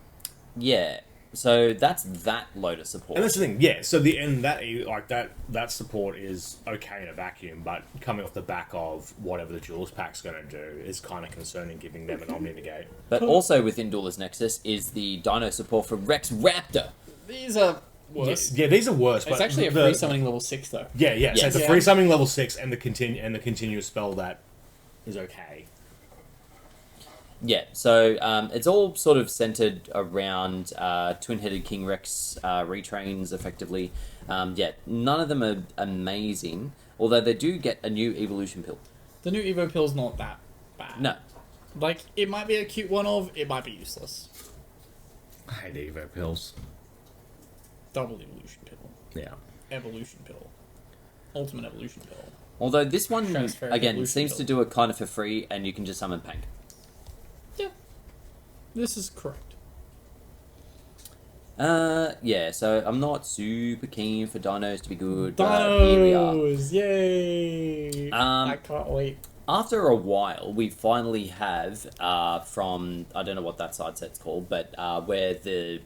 Yeah. So that's that load of support. And that's the thing, yeah. So the end that support is okay in a vacuum, but coming off the back of whatever the Duelist pack's going to do is kind of concerning, giving them an Omni Negate. But also within Duelist Nexus is the Dino support for Rex Raptor. These are worse. Yeah, these are worse. It's but actually a free summoning level 6 though. Yeah, yeah. So Yes. it's a Yeah. free summoning level 6 and the continuous spell that is okay. Yeah, so it's all sort of centered around Twin-Headed King Rex retrains, effectively. Yeah, none of them are amazing, although they do get a new evolution pill. The new Evo pill's not that bad. No. Like, it might be a cute one-off, it might be useless. I hate Evo pills. Double evolution pill. Yeah. Evolution pill. Ultimate evolution pill. Although this one, Transfer again, evolution seems pill. to do it kind of for free, and you can just summon Pank. Yeah. This is correct. Yeah, so I'm not super keen for dinos to be good, but here we are. Dinos! Yay! I can't wait. After a while, we finally have, from, I don't know what that side set's called, but where the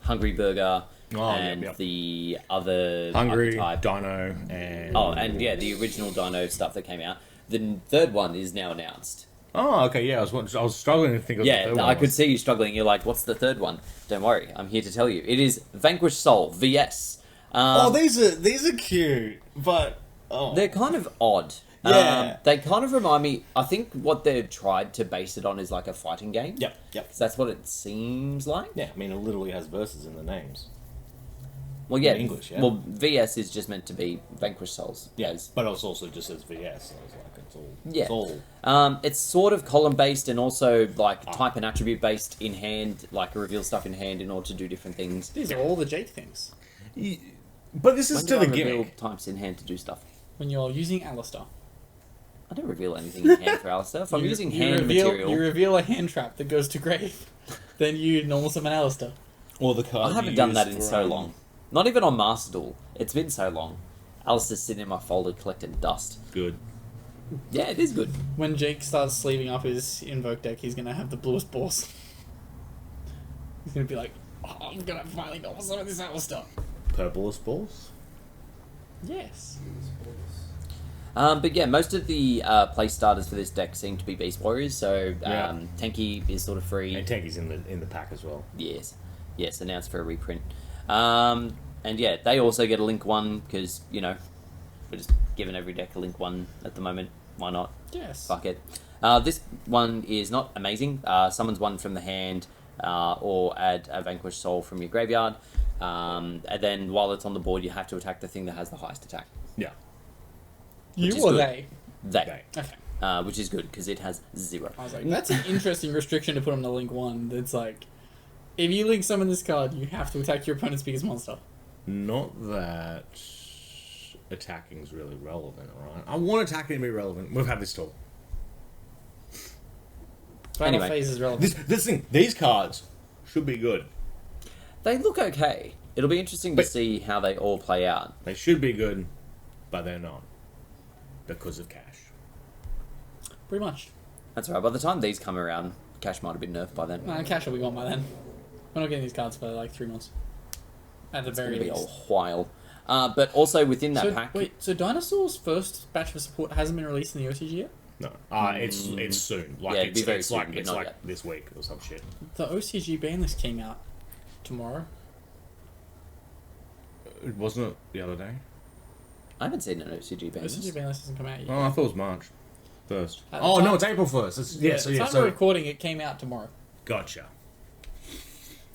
Hungry Burger and yep. the other Hungry, archetype... Dino, and... Oh, and yeah, the original Dino stuff that came out. The third one is now announced. Oh, okay, yeah, I was struggling to think of the Yeah, third one I could see you struggling. You're like, what's the third one? Don't worry, I'm here to tell you. It is Vanquished Soul, VS. These are cute, but... Oh. They're kind of odd. Yeah. They kind of remind me... I think what they've tried to base it on is like a fighting game. Yep. 'Cause that's what it seems like. Yeah, I mean, it literally has verses in the names. Well, yeah. In English, yeah. Well, VS is just meant to be Vanquished Souls. Yes, but it also just says VS, so it's like, it's all... Yeah. It's all... It's sort of column-based and also like type and attribute-based in hand, like reveal stuff in hand in order to do different things. These are all the Jake things. But this is When to do the I reveal gimmick. types in hand to do stuff? When you're using Alistair. I don't reveal anything in hand for Alistair. If I'm using hand material... You reveal a hand trap that goes to grave. Then you normal summon Alistair. Or the card I haven't done that in so long. Not even on Master Duel. It's been so long. Alistair's sitting in my folder collecting dust. Good. Yeah, it is good. When Jake starts sleeving up his Invoke deck, he's gonna have the bluest balls. He's gonna be like, oh, I'm gonna finally normal summon this Alistair. Purplest balls? Yes. But yeah, most of the play starters for this deck seem to be Beast Warriors, so Yeah. Tenki is sort of free. And Tenki's in the pack as well. Yes, announced for a reprint. And yeah, they also get a Link 1, because, you know, we're just giving every deck a Link 1 at the moment. Why not? Yes. Fuck it. This one is not amazing. Summons one from the hand, or add a Vanquished Soul from your graveyard. And then while it's on the board, you have to attack the thing that has the highest attack. Yeah. Which is You or good. they? They. Okay. Which is good, because it has 0. I was like, that's an interesting restriction to put on the Link 1. That's like, if you Link summon this card, you have to attack your opponent's biggest monster. Not that attacking's really relevant, right? I want attacking to be relevant. We've had this talk. Battle Anyway. phase is relevant. This thing, these cards should be good. They look okay. It'll be interesting to But- see how they all play out. They should be good, but they're not because of cash. Pretty much. That's right. By the time these come around, Cash might have been nerfed by then. Cash will be gone by then. We're not getting these cards for like 3 months. At the It's very going to be a least. while. But also within that So, pack... wait, so Dinosaurs' first batch of support hasn't been released in the OCG yet? No, it's soon. Like Yeah, it'd be it's, very it's soon, like but it's not like yet. this week or some shit. The OCG ban list came out tomorrow. It wasn't it the other day. I haven't seen an OCG ban. OCG ban list hasn't come out yet. Oh, I thought it was March 1st. At the Oh time- no, it's April 1st. It's, yeah, so at the yeah, time so of recording, it came out tomorrow. gotcha.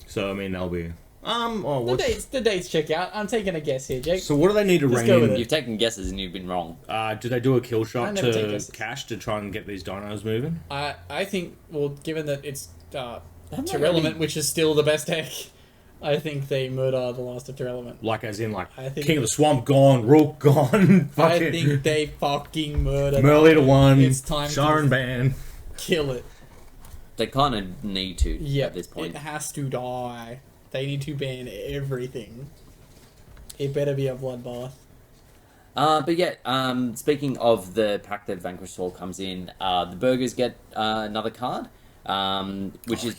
So I mean, that'll be oh, The dates check out. I'm taking a guess here, Jake. So what do they need to Let's rein go with in? it. You've taken guesses and you've been wrong. Do they do a kill I shot never take to guesses. cash to try and get these dinos moving? I think, well, given that it's Haven't they Terrelement, already- which is still the best deck, I think they murder the last of Terrelement. Like as in like I think- King of the Swamp gone, Rook gone, I fucking think they fucking murder Merly to that. one, It's time Sharon to ban. kill it. They kind of need to Yep, at this point. it has to die. They need to ban everything. It better be a bloodbath. But yeah, speaking of the pack that Vanquish Soul comes in, the Burgers get another card, which is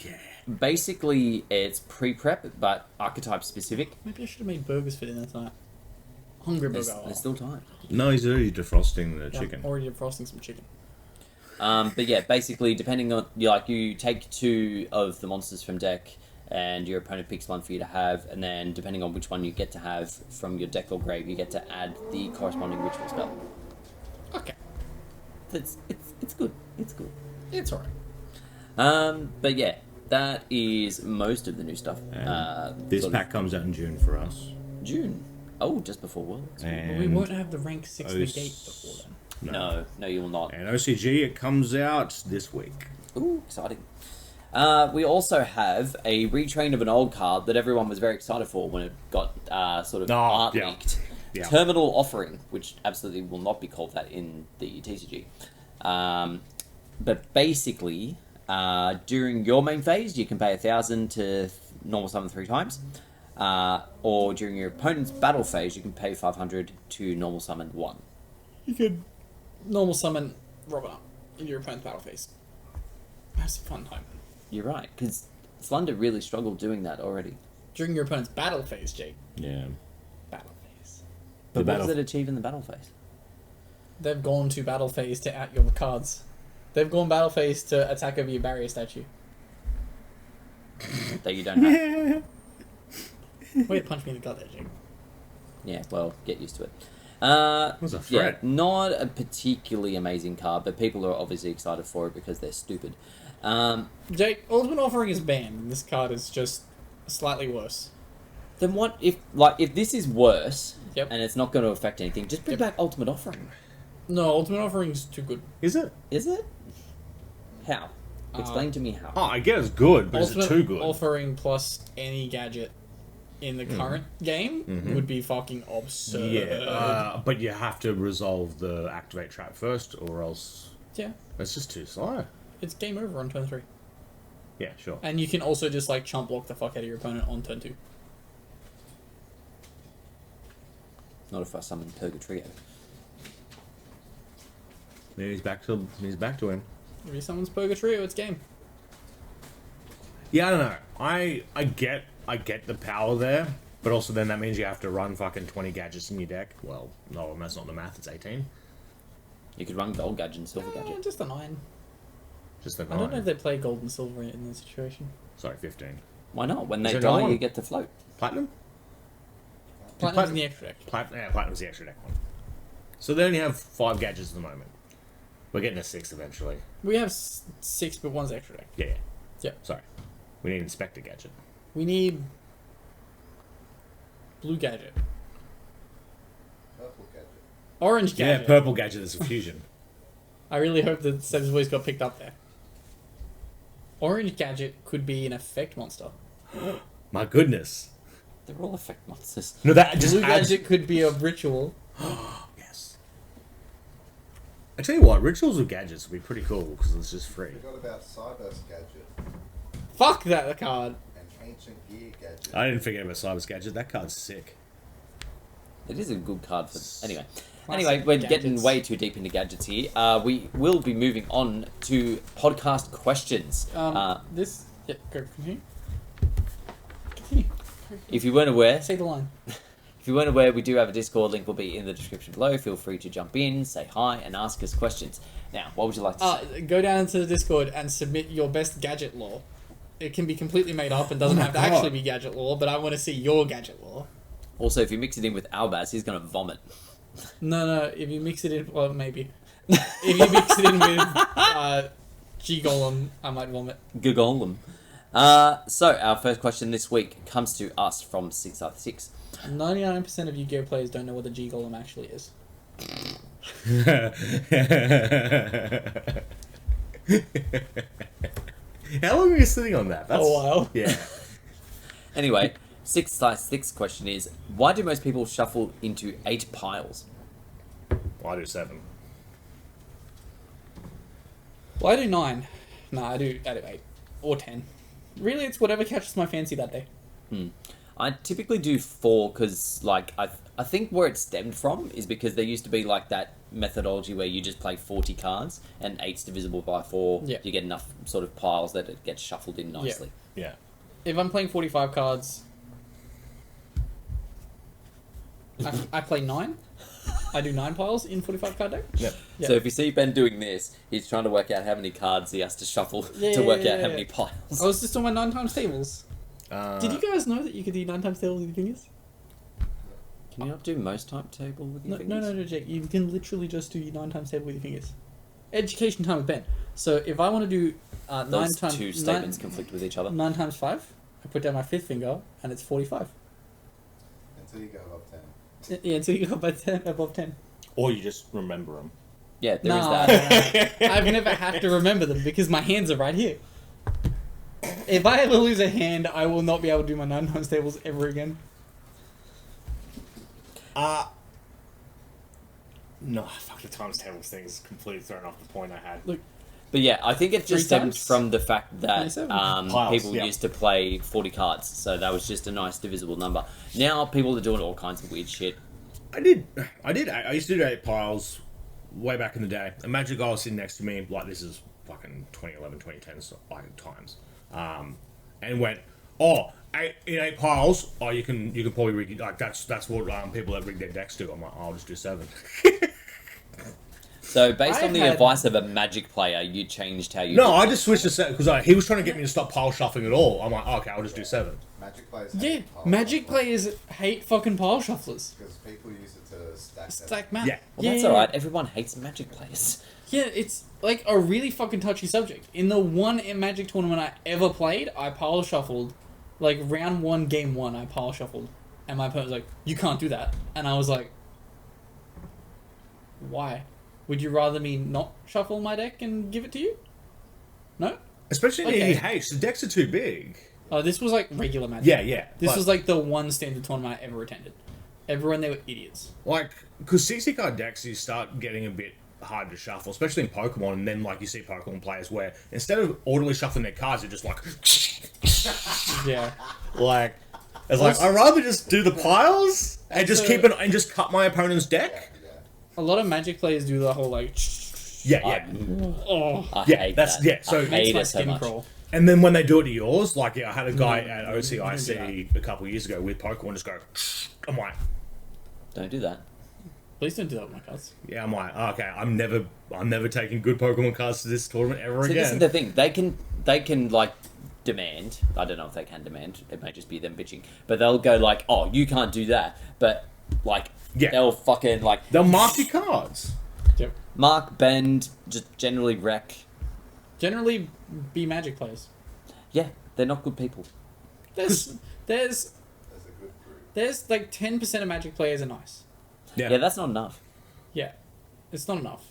basically it's pre-prep but archetype specific. Maybe I should have made burgers fit in there tonight. Hungry burger. There's still time. No, he's already defrosting the Yeah, chicken. I'm already defrosting some chicken. But yeah, basically depending on you take 2 of the monsters from deck, and your opponent picks 1 for you to have, and then depending on which one you get to have from your deck or grave, you get to add the corresponding ritual spell. Okay. It's good. It's good. It's alright. But yeah, that is most of the new stuff. This sort of pack comes out in June for us. June. Oh, just before Worlds. But And we won't have the rank 6 OS negate before then. No, you will not. And OCG, it comes out this week. Ooh, exciting. We also have a retrain of an old card that everyone was very excited for when it got sort of art yeah. leaked. Yeah. Terminal Offering, which absolutely will not be called that in the TCG. But basically, during your main phase, you can pay 1,000 to normal summon 3 times. Or during your opponent's battle phase, you can pay 500 to normal summon 1. You could normal summon Robin up in your opponent's battle phase. Have some fun time. You're right, because Slender really struggled doing that already. During your opponent's battle phase, Jake. Yeah. Battle phase. But The what does battle- it achieve in the battle phase? They've gone to battle phase to out your cards. They've gone battle phase to attack over your barrier statue. That you don't have. Way to punch me in the gut there, Jake. Yeah, well, get used to it. Was a Yeah, threat. not a particularly amazing card, but people are obviously excited for it because they're stupid. Jake, Ultimate Offering is banned, and this card is just slightly worse. Then what if this is worse Yep. and it's not going to affect anything? Just bring Yep. back Ultimate Offering. No, Ultimate Offering's too good. Is it? Is it? How? Explain to me how. Oh, I guess it's good, but Ultimate is it too good? Offering plus any gadget in the current game would be fucking absurd. Yeah, but you have to resolve the activate trap first, or else Yeah, it's just too slow. it's game over on turn 3. Yeah, sure. And you can also just like chump block the fuck out of your opponent on turn 2. Not if I summon Purgatrio. He's back to him. If he summons Purgatrio, it's game. Yeah, I don't know. I get the power there, but also then that means you have to run fucking 20 gadgets in your deck. Well, no, that's not the math. It's 18. You could run Gold Gadget and Silver Gadget. Just a 9. Just the 9. I don't know if they play gold and silver in this situation. Sorry, 15. Why not? When Is they there another die, one? you get to float. Platinum? Platinum's in the extra deck. Platinum's the extra deck one. So they only have 5 gadgets at the moment. We're getting a 6 eventually. We have 6, but one's extra deck. Yeah. Yep. Sorry. We need Inspector gadget. We need blue gadget. Purple gadget. Orange gadget. Yeah, purple gadget is a fusion. I really hope that Seb's voice got picked up there. Orange gadget could be an effect monster. My goodness. They're all effect monsters. No, that just Blue adds... gadget could be a ritual. Yes. I tell you what, rituals with gadgets would be pretty cool because it's just free. Forgot about Cyber's Gadget Fuck that card. and Ancient Gear Gadget. I didn't forget about Cyber's gadget. That card's sick. It is a good card for... Anyway. Classic Anyway, we're gadgets. getting way too deep into gadgets here. We will be moving on to podcast questions. This. Yeah, go continue. Continue. If you weren't aware, Say the line. if you weren't aware, we do have a Discord link. Will be in the description below. Feel free to jump in, say hi, and ask us questions. Now, what would you like to say? Go down into the Discord and submit your best gadget lore. It can be completely made up and doesn't Oh my have to God. actually be gadget lore, but I want to see your gadget lore. Also, if you mix it in with Albaz, he's going to vomit. No, if you mix it in, well, maybe. If you mix it in with G-Golem, I might vomit. Gagolem. So, our first question this week comes to us from 656. 99% of Yu-Gi-Oh players don't know what the G-Golem actually is. How long were you sitting on that? A while. Yeah. Anyway, 656 question is, why do most people shuffle into 8 piles? Well, I do 7. Well, I do 9. No, I do 8. Or 10. Really, it's whatever catches my fancy that day. I typically do 4 because, like, I think where it stemmed from is because there used to be, like, that methodology where you just play 40 cards and 8's divisible by 4. Yeah. You get enough sort of piles that it gets shuffled in nicely. Yeah. If I'm playing 45 cards, I play 9. I do 9 piles in 45 card deck. Yep. Yeah. So if you see Ben doing this, he's trying to work out how many cards he has to shuffle Yeah, to work yeah, out how yeah. many piles. I was just on my 9 times tables. Did you guys know that you could do 9 times tables with your fingers? Can you not do most type table with your No, fingers? no, Jake. You can literally just do your 9 times table with your fingers. Education time with Ben. So if I want to do 9 Those times two statements conflict with each other. 9 times 5, I put down my 5th finger and it's 45. Until you go above 10. Yeah, until you go above 10. Or you just remember them. Yeah, there is Nah, that. I've never had to remember them because my hands are right here. If I ever lose a hand, I will not be able to do my 9 times tables ever again. No, fuck, the times tables thing is completely thrown off the point I had. Look, But yeah, I think it 3 just stemmed times? from the fact that 27. Piles, people yeah. used to play 40 cards, so that was just a nice divisible number. Now people are doing all kinds of weird shit. I used to do 8 piles way back in the day. A Magic guy was sitting next to me, like this is fucking 2011, 2010 so, like times. And went, oh, in 8 piles, oh you can probably rig, like that's what people that rig their decks do. I'm like, oh, I'll just do 7. So based on I've the had- advice of a Magic player, you changed how you No, did I it. just switched to 7 because he was trying to get me to stop pile shuffling at all. I'm like, oh, okay, I'll just do 7. Magic players yeah, hate pile Magic shuffling players hate fucking pile shufflers. because people use it to stack Stack map. Yeah. Well, that's alright. Everyone hates Magic players. Yeah, it's like a really fucking touchy subject. In the one Magic tournament I ever played, I pile shuffled. Like, round 1, game 1, I pile shuffled. And my opponent was like, you can't do that. And I was like, why? Would you rather me not shuffle my deck and give it to you? No? Especially in Okay. EDH, the decks are too big. Oh, this was like regular Magic. Yeah. This but, was like the one standard tournament I ever attended. Everyone there were idiots. like, because 60 card decks, you start getting a bit hard to shuffle, especially in Pokemon. And then, like, you see Pokemon players where instead of orderly shuffling their cards, they're just like, Yeah. like, it's like I'd rather just do the piles and just Also- keep it and just cut my opponent's deck. Yeah. A lot of Magic players do the whole like, Yeah. oh, I Yeah, hate that's- that. yeah, so- I makes hate my it so skin much. crawl. And then when they do it to yours, like, I had a guy at don't OCIC a couple of years ago with Pokemon just go, I'm like, Don't do that. Please don't do that with my cards. yeah, I'm like, oh, okay, I'm never taking good Pokemon cards to this tournament ever See, again. this is the thing. They can like demand. I don't know if they can demand. It may just be them bitching. But they'll go like, "Oh, you can't do that." But like, Yeah. they'll fucking like They'll mark your cards. Yep. mark, bend, just generally wreck. Generally, be Magic players. Yeah, they're not good people. There's That's a good group. there's like 10% of Magic players are nice. Yeah, that's not enough. Yeah, it's not enough.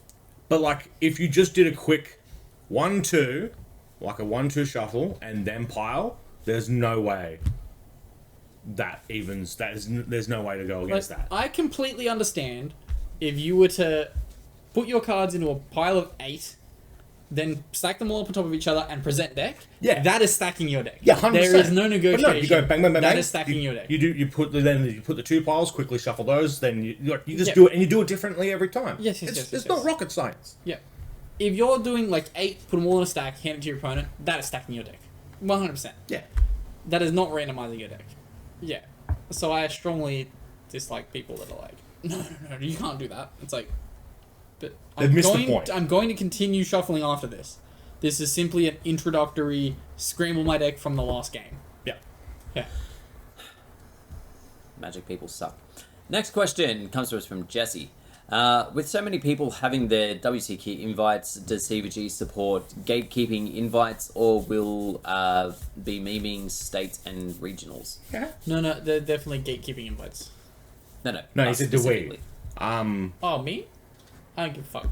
But like, if you just did a quick 1-2, like a 1-2 shuffle and then pile, there's no way that evens. There's no way to go Like, against that. I completely understand if you were to put your cards into a pile of 8, then stack them all up on top of each other and present deck. Yeah. That is stacking your deck. Yeah, 100%. There is no But negotiation. no, you go bang, bang, bang, That bang. is stacking your deck. You put the 2 piles, quickly shuffle those, then you just Yeah. do it, and you do it differently every time. Yes, It's not rocket science. Yeah. If you're doing like 8, put them all in a stack, hand it to your opponent, that is stacking your deck. 100%. Yeah. That is not randomizing your deck. Yeah. So I strongly dislike people that are like, no, you can't do that. It's like, but They've missed the point. I'm going to continue shuffling after this. This is simply an introductory scramble my deck from the last game. Yeah. Yeah. Magic people suck. Next question comes to us from Jesse. With so many people having their WCK invites, does CVG support gatekeeping invites, or will be memeing states and regionals? Yeah. No, they're definitely gatekeeping invites. No. No, he us said the specifically. Wii. Oh, me? I don't give a fuck.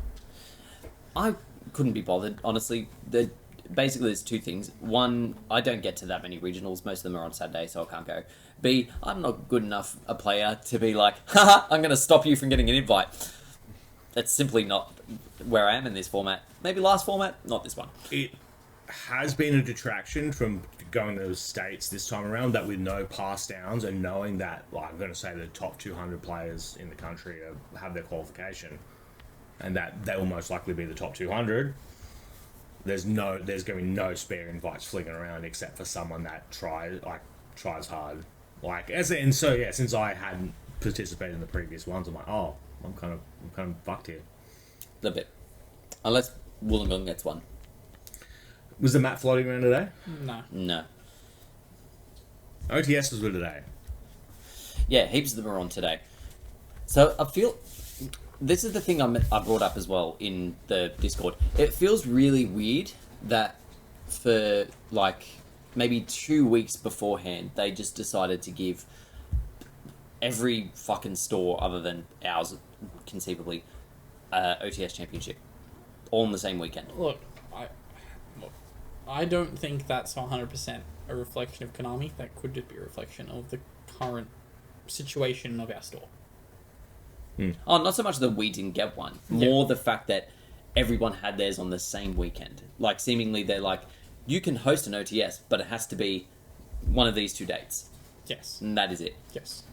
I couldn't be bothered, honestly. Basically, there's 2 things. One, I don't get to that many regionals. Most of them are on Saturday, so I can't go. B, I'm not good enough a player to be like, haha, I'm going to stop you from getting an invite. That's simply not where I am in this format. Maybe last format, not this one. It has been a detraction from going to the States this time around, that with no pass downs and knowing that, like, I'm going to say the top 200 players in the country have their qualification, and that they will most likely be the top 200. There's going to be no spare invites flinging around except for someone that tries hard. Since I hadn't participated in the previous ones, I'm like, oh, I'm kind of fucked here. A little bit. Unless Wollongong gets one. Was the map floating around today? No. No. OTSs were today. Yeah, heaps of them are on today. So I feel... This is the thing I brought up as well in the Discord. It feels really weird that for, like, maybe 2 weeks beforehand, they just decided to give every fucking store, other than ours, conceivably, OTS Championship. All in the same weekend. Look, I don't think that's 100% a reflection of Konami. That could just be a reflection of the current situation of our store. Oh, not so much that we didn't get one. More the fact that everyone had theirs on the same weekend. Like, seemingly they're like, you can host an OTS, but it has to be one of these 2 dates. Yes. And that is it. Yes.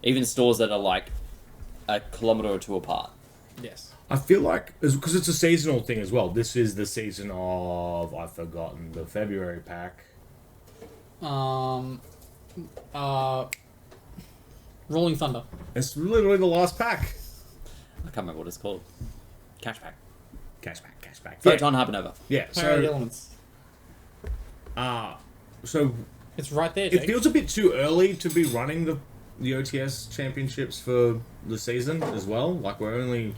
Even stores that are like a kilometre or 2 apart. Yes. I feel like, because it's a seasonal thing as well. This is the season of, I've forgotten, the February pack. Rolling Thunder. It's literally the last pack. I can't remember what it's called. Cashback. Cashback. Photon Hypernova. Yeah, Power of the so, Elements. so It's right there, it Jake. feels a bit too early to be running the OTS championships for the season as well. Like, we're only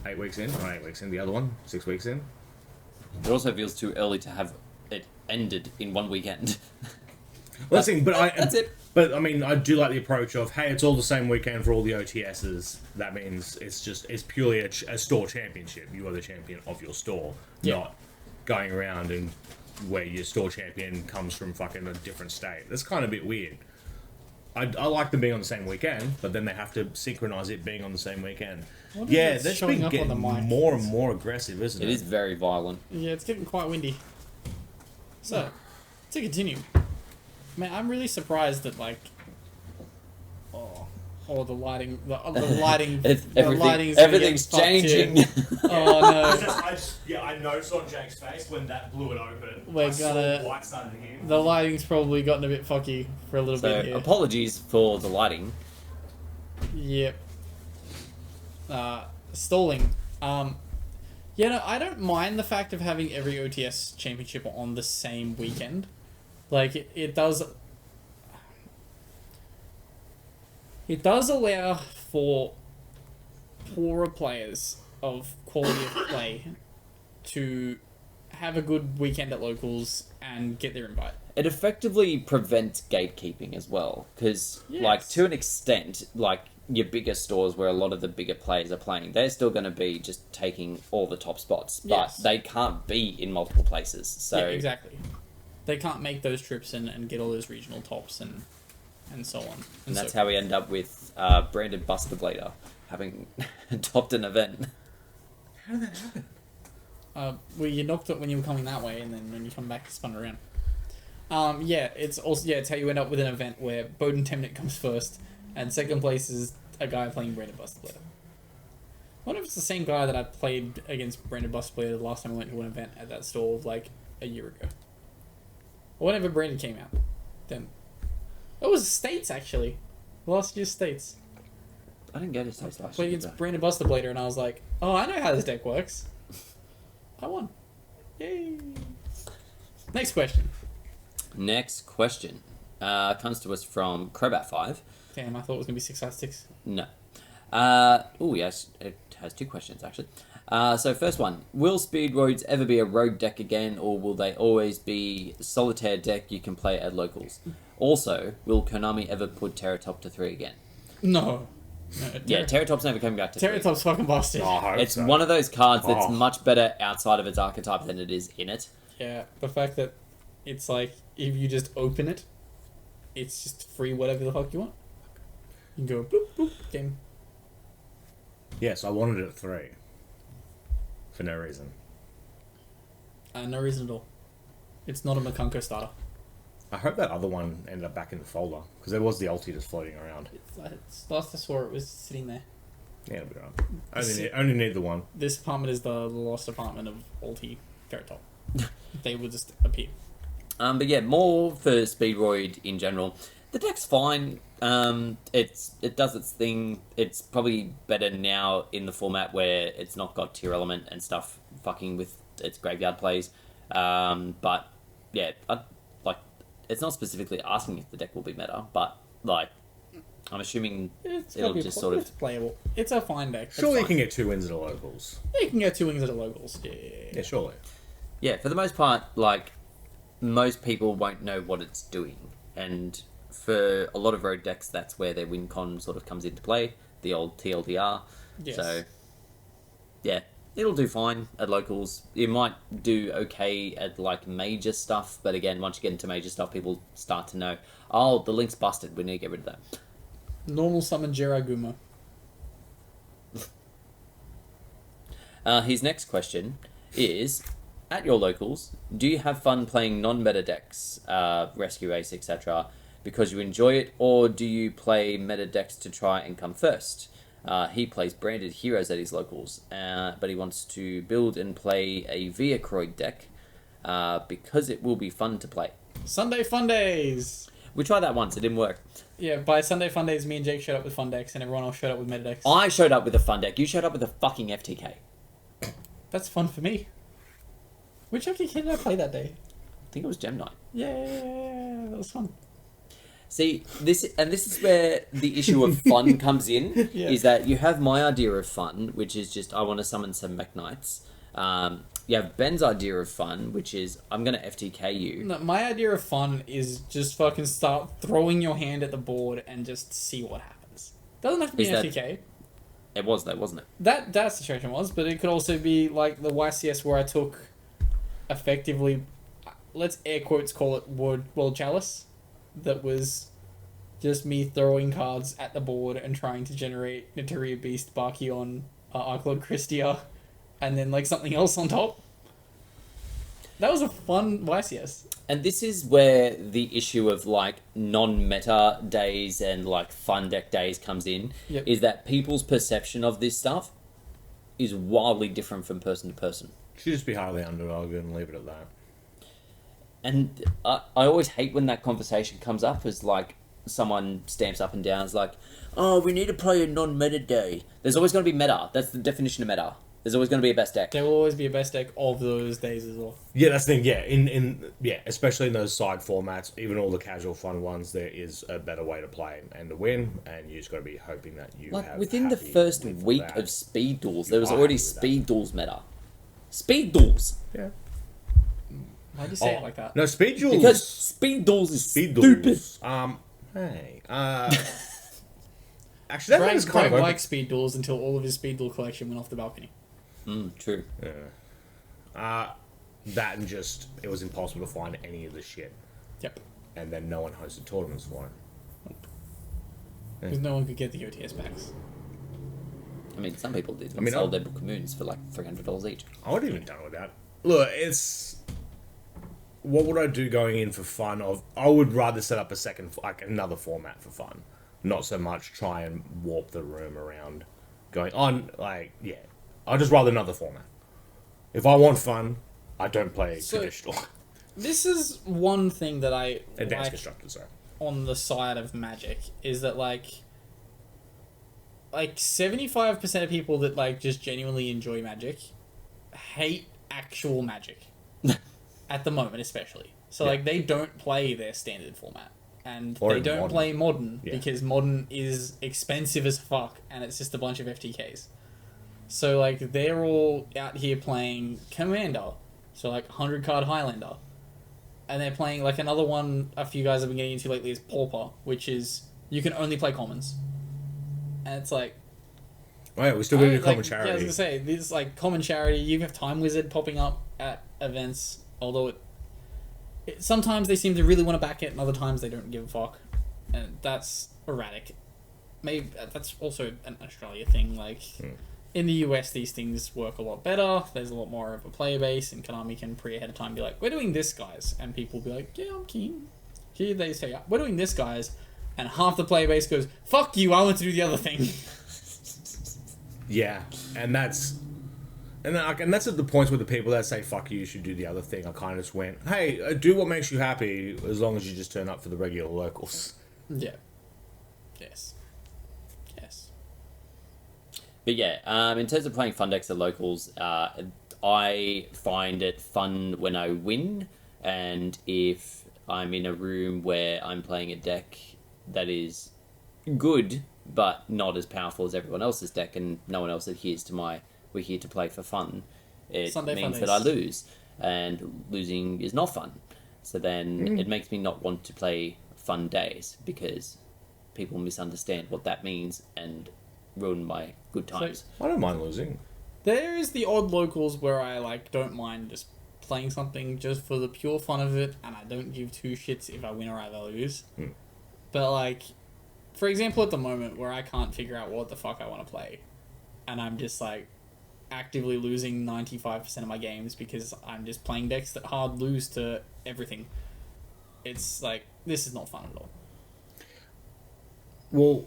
8 weeks in. Not 8 weeks in. The other one, 6 weeks in. It also feels too early to have it ended in one weekend. Well, that's the thing, That's it. But I mean, I do like the approach of, hey, it's all the same weekend for all the OTSs. That means it's purely a store championship. You are the champion of your store, not going around and where your store champion comes from fucking a different state. That's kind of a bit weird. I like them being on the same weekend, but then they have to synchronize it being on the same weekend. Yeah, that's that's showing been up on getting the mic. more and more aggressive, isn't it? It is very violent. Yeah, it's getting quite windy. So, to continue. Man, I'm really surprised that, like... Oh, the lighting... The lighting... Everything's changing. Oh, no. I noticed on Jake's face when that blew it open. We're gonna... Light started to hit. The lighting's probably gotten a bit fucky for a little So, bit here. apologies for the lighting. Yep. Stalling. Yeah, no, I don't mind the fact of having every OTS championship on the same weekend. Like, it does... It does allow for poorer players of quality of play to have a good weekend at locals and get their invite. It effectively prevents gatekeeping as well, because, like, Yes. to an extent, like, your bigger stores where a lot of the bigger players are playing, they're still going to be just taking all the top spots, but Yes. they can't be in multiple places. So Yeah, exactly. They can't make those trips and get all those regional tops and so on. And so that's how we end up with Brandon Buster Blader having topped an event. How did that happen? Well, you knocked it when you were coming that way, and then when you come back, you spun around. Yeah, it's also it's how you end up with an event where Bowden Temnet comes first, and second place is a guy playing Brandon Busterblade. I wonder if it's the same guy that I played against Brandon Busterblade the last time I went to an event at that store like a year ago. Or whenever Brandon came out. Then it was States actually. Last year's States. I didn't get his taste I last played year. against Brandon Busterblader and I was like, oh, I know how this deck works. I won. Yay. Next question. Next question comes to us from Crobat5. Damn, I thought it was going to be 6 out of 6. No. Oh, yes, it has 2 questions, actually. So, first one. Will Speedroids ever be a rogue deck again, or will they always be a solitaire deck you can play at locals? Also, will Konami ever put Terratop to 3 again? No. Yeah, Terratop's never coming back to 3. Terratop's fucking busted. Oh, I hope It's so. one of those cards that's Oh. much better outside of its archetype than it is in it. Yeah, the fact that it's like, if you just open it, it's just free whatever the fuck you want. You can go boop, boop, game. Yes, I wanted it at 3. For no reason. No reason at all. It's not a Makunko starter. I hope that other one ended up back in the folder, because there was the ulti just floating around. It's last I saw it was sitting there. Yeah, it'll be right. Only need the one. This apartment is the lost apartment of Ulti Terratop. They will just appear. But yeah, more for Speedroid in general. The deck's fine. It does its thing. It's probably better now in the format where it's not got tier element and stuff fucking with its graveyard plays. But yeah, it's not specifically asking if the deck will be meta, but like I'm assuming it'll just sort it's of. playable. It's a fine deck. It's Surely you fine. can get 2 wins at the locals. Yeah, you can get 2 wings at the locals. Yeah. Yeah, surely. Yeah, for the most part, like most people won't know what it's doing, and for a lot of road decks, that's where their win con sort of comes into play. The old TLDR. Yes. So yeah, it'll do fine at locals. It might do okay at like major stuff, but again, once you get into major stuff, people start to know, oh, the link's busted. We need to get rid of that. Normal summon Jiraguma. His next question is, at your locals, do you have fun playing non-meta decks, Rescue Ace, etc., because you enjoy it, or do you play meta decks to try and come first? He plays branded heroes at his locals, but he wants to build and play a Viacroid deck because it will be fun to play. Sunday Fun Days! We tried that once, it didn't work. Yeah, by Sunday Fun Days, me and Jake showed up with fun decks, and everyone else showed up with meta decks. I showed up with a fun deck, you showed up with a fucking FTK. That's fun for me. Which FTK did I play that day? I think it was Gem Knight. Yeah, that was fun. See, this is where the issue of fun comes in, Yeah. is that you have my idea of fun, which is just, I want to summon some Mech Knights. You have Ben's idea of fun, which is, I'm going to FTK you. No, my idea of fun is just fucking start throwing your hand at the board and just see what happens. Doesn't have to be Is an that- FTK. It was though, wasn't it? That situation was, but it could also be like the YCS where I took effectively, let's air quotes call it World Chalice. That was just me throwing cards at the board and trying to generate Nataria Beast, Barkion, Arclord Christia, and then like something else on top. That was a fun YCS. And this is where the issue of like non-meta days and like fun deck days comes in, Yep. is that people's perception of this stuff is wildly different from person to person. Should just be highly underdogged and leave it at that. And I always hate when that conversation comes up, as like someone stamps up and down, is like, oh, we need to play a non-meta day. There's always going to be meta. That's the definition of meta. There's always going to be a best deck. There will always be a best deck of those days as well. Yeah, that's the thing. Yeah, especially in those side formats, even all the casual fun ones, there is a better way to play and to win, and you just got to be hoping that you Like have within the happy first with week that. of Speed Duels, You there was are already happy with that. Speed Duels meta. Speed Duels! Yeah. Why'd you say it like that? No, Speed Duels. Because Speed Duels is Speed stupid. Duels. Hey. Actually, that Frank one's kind of quite open. liked Speed Duels until all of his Speed Duel collection went off the balcony. True. That and just, it was impossible to find any of the shit. Yep. And then no one hosted tournaments for it. Because no one could get the OTS packs. I mean, some people did. I mean, Sold their Book of Moons for like $300 each. I would have even done it without. Look, it's. What would I do going in for fun? I would rather set up another format for fun, not so much try and warp the room around. Going on, I'd just rather another format. If I want fun, I don't play traditional. This is one thing that I Advanced like constructed, sorry. on the side of Magic is that like 75% of people that like just genuinely enjoy Magic hate actual Magic at the moment, especially. So like they don't play their standard format, and Or they don't Modern. play Modern Yeah. because Modern is expensive as fuck, and it's just a bunch of FTKs. So like they're all out here playing Commander, so like 100-card Highlander. And they're playing, like, another one a few guys have been getting into lately is Pauper, which is, you can only play commons. And it's like... Oh yeah, we still got to do common Yeah, I charity. was going to say, this like, common charity, you have Time Wizard popping up at events, although sometimes they seem to really want to back it, and other times they don't give a fuck. And that's erratic. Maybe that's also an Australia thing, like... In the US, these things work a lot better. There's a lot more of a player base, and Konami can ahead of time be like, we're doing this, guys. And people will be like, yeah, I'm keen. Here they say, we're doing this, guys. And half the player base goes, fuck you, I want to do the other thing. Yeah, and that's at the points where the people that say fuck you should do the other thing. I kind of just went, hey, do what makes you happy as long as you just turn up for the regular locals. Yeah. Yes. Yes. But yeah, in terms of playing fun decks at locals, I find it fun when I win, and if I'm in a room where I'm playing a deck that is good but not as powerful as everyone else's deck, and no one else adheres to we're here to play for fun, it Sunday means Fundays. that I lose, and losing is not fun. So then it makes me not want to play fun days because people misunderstand what that means and ruin my good times. I don't mind losing. There is the odd locals where I like don't mind just playing something just for the pure fun of it, and I don't give two shits if I win or I lose. But like, for example, at the moment where I can't figure out what the fuck I want to play, and I'm just like actively losing 95% of my games because I'm just playing decks that hard lose to everything. It's like, this is not fun at all. Well,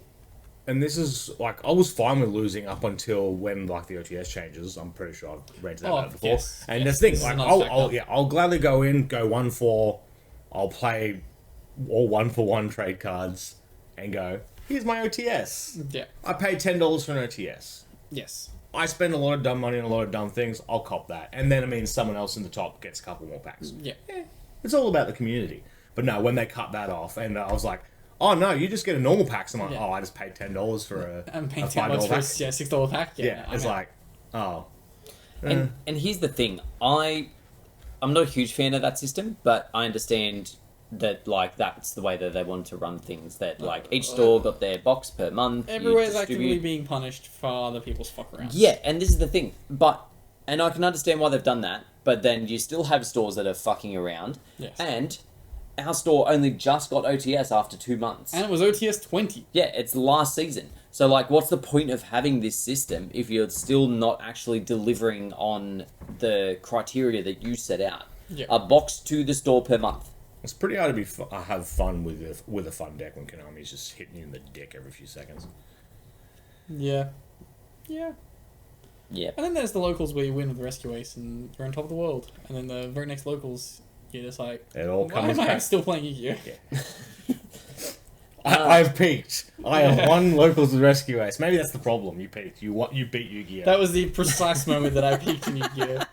and this is like, I was fine with losing up until when like the OTS changes. I'm pretty sure I've read that about before. Yes, And yes, the thing, this is like, another factor. I'll gladly go in, go 1-4. I'll play all 1-for-1 trade cards and go, here's my OTS. Yeah. I paid $10 for an OTS. Yes. I spend a lot of dumb money on a lot of dumb things. I'll cop that. And then it means someone else in the top gets a couple more packs. Yeah. It's all about the community. But no, when they cut that off, and I was like, oh no, you just get a normal pack. So I'm like, Yeah. oh, I just paid $10 for a I'm paying a $10 $5 for a pack. $6 pack. Yeah, I'm it's out. like, oh. And here's the thing, I'm not a huge fan of that system, but I understand that like that's the way that they want to run things. That like each store got their box per month. you Everywhere's actively distribute- being punished for other people's fuck around. Yeah, and this is the thing, and I can understand why they've done that, but then you still have stores that are fucking around, Yes. and our store only just got OTS after 2 months. And it was OTS 20. Yeah, it's last season. So, like, what's the point of having this system if you're still not actually delivering on the criteria that you set out? Yeah. A box to the store per month. It's pretty hard to have fun with a fun deck when Konami's just hitting you in the dick every few seconds. Yeah. Yeah. Yeah. And then there's the locals where you win with Rescue Ace and you're on top of the world. And then the very next locals, you're just like, It all why comes am I back. still playing Yu-Gi-Oh? Yeah. I've peaked. I have won locals with Rescue Ace. Maybe that's the problem. You peaked. You beat Yu-Gi-Oh. That was the precise moment that I peaked in Yu-Gi-Oh.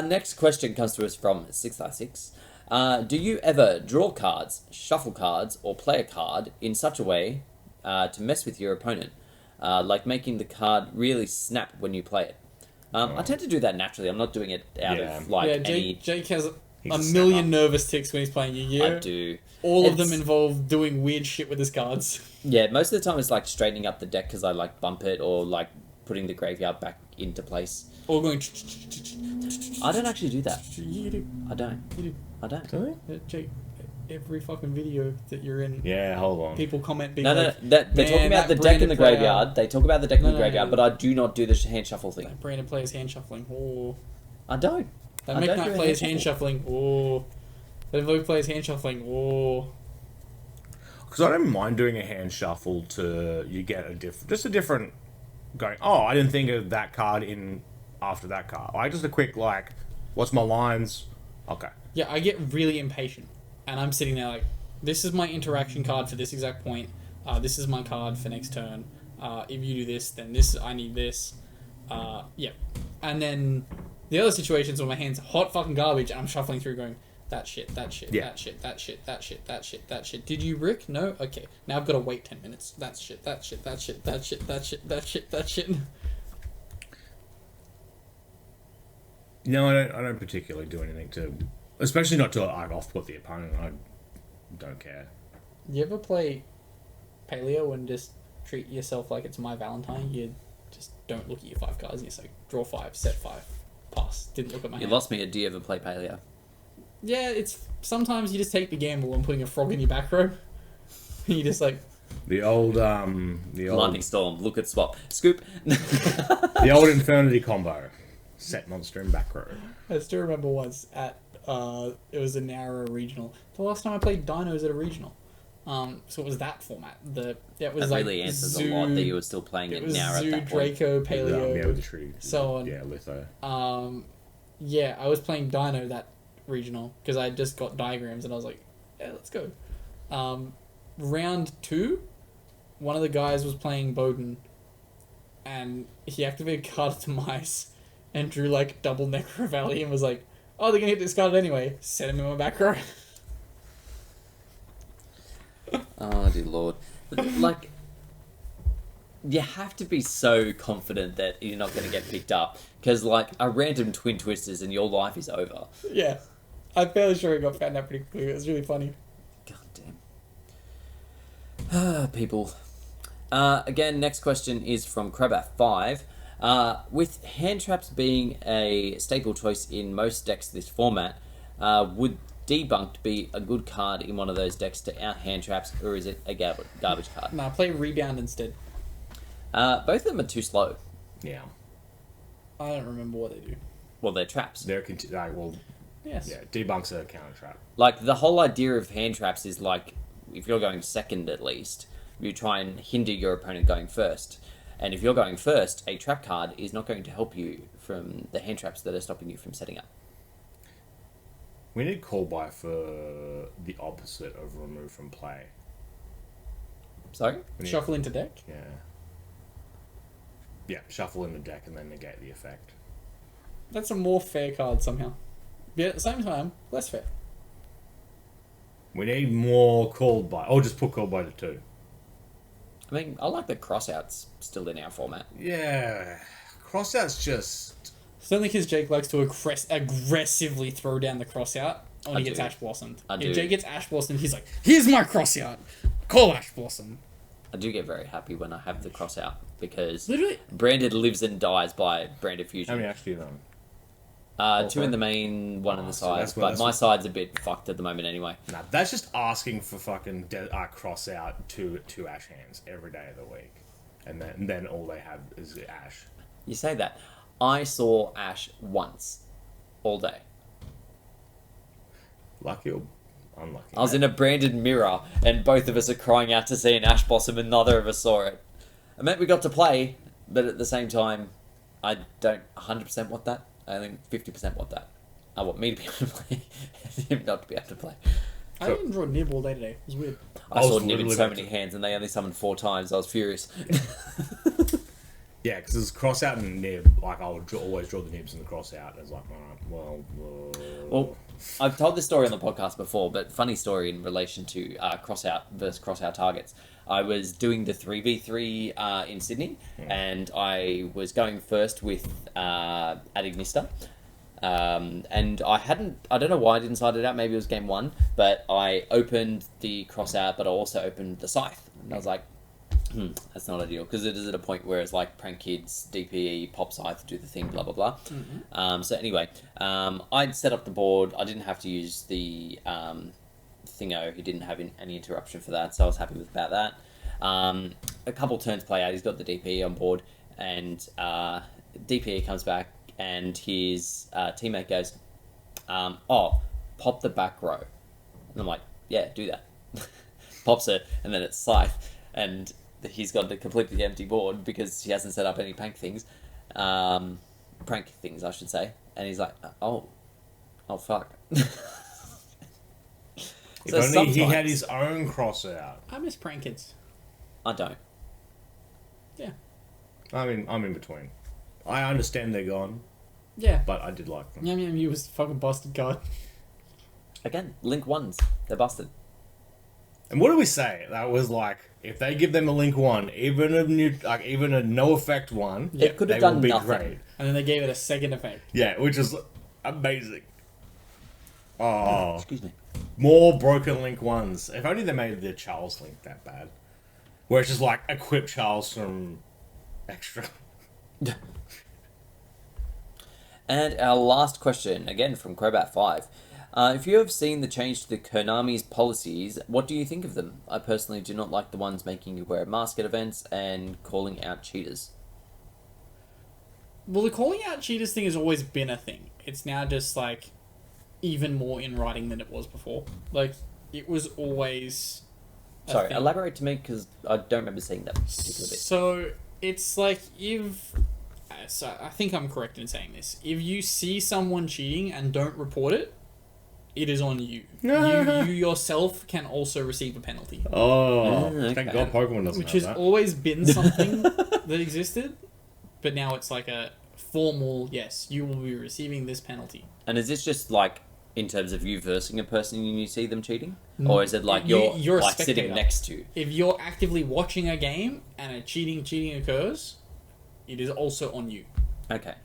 Next question comes to us from 6i6. Do you ever draw cards, shuffle cards, or play a card in such a way to mess with your opponent? Like making the card really snap when you play it. I tend to do that naturally. I'm not doing it out Yeah. of like Yeah, any... Jake has He's a a million snapper. nervous ticks when he's playing Yu-Gi-Oh. I do. All of It's- them involve doing weird shit with his cards. Yeah, most of the time it's like straightening up the deck because I like bump it or like putting the graveyard back into place. Or going... I don't actually do that. You do. I don't. You do. I don't. Really? Jake, every fucking video that you're in. Yeah, hold on. People comment being No, like, they're "Man, talking about that the deck in the branded player- graveyard. They talk about the deck in No, the no, graveyard, no. but I do not do the hand shuffle thing. That Brandon players hand shuffling. Oh. I don't. That I Make don't Knight do a players hand hand shuffling. Oh. That Invoke players hand shuffling. Oh. Because I don't mind doing a hand shuffle to you get a different going. Oh, I didn't think of that card in after that card. Like just a quick like, what's my lines? Okay. Yeah, I get really impatient, and I'm sitting there like, this is my interaction card for this exact point. This is my card for next turn. If you do this, then this. I need this. Yeah, and then the other situations where my hand's hot fucking garbage, and I'm shuffling through, going that shit, that shit, Yeah. that shit, that shit, that shit, that shit, that shit. Did you Rick? No. Okay. Now I've got to wait 10 minutes. That shit, that shit, that shit, that shit, that shit, that shit, that shit. No, I don't particularly do anything to, especially not to like off-put the opponent. I don't care. You ever play Paleo and just treat yourself like it's my Valentine? You just don't look at your 5 cards and you're like, draw 5, set 5, pass. Didn't look at my You hand. lost me. Do you ever play Paleo? Yeah, it's sometimes you just take the gamble on putting a frog in your back row. And you just like, The old Lightning Storm. Look at swap. Scoop. the old Infernity combo. Set monster in back row. I still remember once at it was a narrow regional. The last time I played Dinos at a regional. So it was that format. It was That like really answers Zoo, a lot that you were still playing it it was now at Zoo, that point. Draco, Paleo, Yeah, with the tree. so on. Yeah, litho. Yeah, I was playing Dino that regional because I just got diagrams and I was like, yeah, let's go. Round 2, one of the guys was playing Bowden and he activated Card of Demise and drew like double Necro Valley and was like, oh, they're gonna hit this card anyway. Set him in my back row. Oh, dear Lord. Like, you have to be so confident that you're not going to get picked up. Because, like, a random Twin Twisters and your life is over. Yeah. I'm fairly sure it got found out pretty quickly. It was really funny. God damn. People. Again, next question is from Crobat5. With hand traps being a staple choice in most decks this format, would Debunked be a good card in one of those decks to out hand traps, or is it a garbage card? Nah, play Rebound instead. Both of them are too slow. Yeah. I don't remember what they do. Well, they're traps. They're well, Yes. yeah, debunks a counter trap. Like, the whole idea of hand traps is like, if you're going second at least, you try and hinder your opponent going first. And if you're going first, a trap card is not going to help you from the hand traps that are stopping you from setting up. We need call by for the opposite of remove from play. Sorry? We need- Shuffle into deck? Yeah. Yeah, shuffle in the deck and then negate the effect. That's a more fair card somehow. But at the same time, less fair. We need more called by. Or just put called by to 2. I mean, I like the crossouts still in our format. Yeah. Crossouts just... It's only because Jake likes to aggressively throw down the crossout when I he gets do. Ash Blossomed. I do. If Jake gets Ash Blossomed, he's like, here's my crossout! Call Ash Blossom. I do get very happy when I have the crossout because Literally. Branded lives and dies by Branded Fusion. How many actually do you know? 2 in the main, 1 in the so side, that's what- but that's my what- side's a bit fucked at the moment anyway. Nah, that's just asking for fucking cross out two Ash hands every day of the week. And then all they have is Ash. You say that. I saw Ash once, all day. Lucky or unlucky? I was in a branded mirror, and both of us are crying out to see an Ash Blossom, and neither of us saw it. It meant we got to play, but at the same time, I don't 100% want that. I think 50% want that. I want me to be able to play, and him not to be able to play. I didn't draw Nib all day today. It was weird. I was saw Nib in literally so about many to- hands, and they only summoned 4 times. I was furious. Yeah, because there's cross out and nib. Like, I would always draw the nibs and the cross out. And it's like, alright, Well, I've told this story on the podcast before, but funny story in relation to crossout versus crossout targets. I was doing the 3v3 in Sydney, and I was going first with Adignista. And I don't know why I didn't side it out, maybe it was game 1, but I opened the crossout, but I also opened the scythe. And I was like, that's not ideal, because it is at a point where it's like prank kids, DPE, pop scythe, do the thing, blah blah blah. So anyway, I'd set up the board. I didn't have to use the thingo. He didn't have any interruption for that, so I was happy about that. A couple turns play out, he's got the DPE on board, and DPE comes back, and his teammate goes, "Oh, pop the back row," and I'm like, "Yeah, do that." Pops it, and then it's Scythe, and he's got a completely empty board because he hasn't set up any prank things, I should say, and he's like, "Oh fuck." If only he had his own cross out. I miss prank kids. I don't. Yeah. I mean, I'm in between. I understand they're gone, Yeah. but I did like them. Yum Yum You was fucking busted card. Again, Link ones, they're busted. And what do we say? That was like, if they give them a Link 1, even a no effect one, Yeah, it could have they will done be nothing. great. And then they gave it a second effect. Yeah, which is amazing. Oh, Excuse me. more broken Link 1s. If only they made the Charles Link that bad. Where it's just like, equip Charles from extra. And our last question, again from Crobat5. If you have seen the change to the Konami's policies, what do you think of them? I personally do not like the ones making you wear a mask at events and calling out cheaters. Well, the calling out cheaters thing has always been a thing. It's now just like even more in writing than it was before. Like, it was always a Sorry, thing. elaborate to me because I don't remember seeing that particular bit. So it's like so I think I'm correct in saying this. If you see someone cheating and don't report it, it is on you. You yourself can also receive a penalty, Oh, okay. thank God Pokemon doesn't which have has that. always been something that existed, but now it's like a formal, yes, you will be receiving this penalty. And is this just like in terms of you versing a person and you see them cheating? Or is it like You're you're a like spectator. sitting next to? If you're actively watching a game and a cheating occurs, it is also on you. Okay.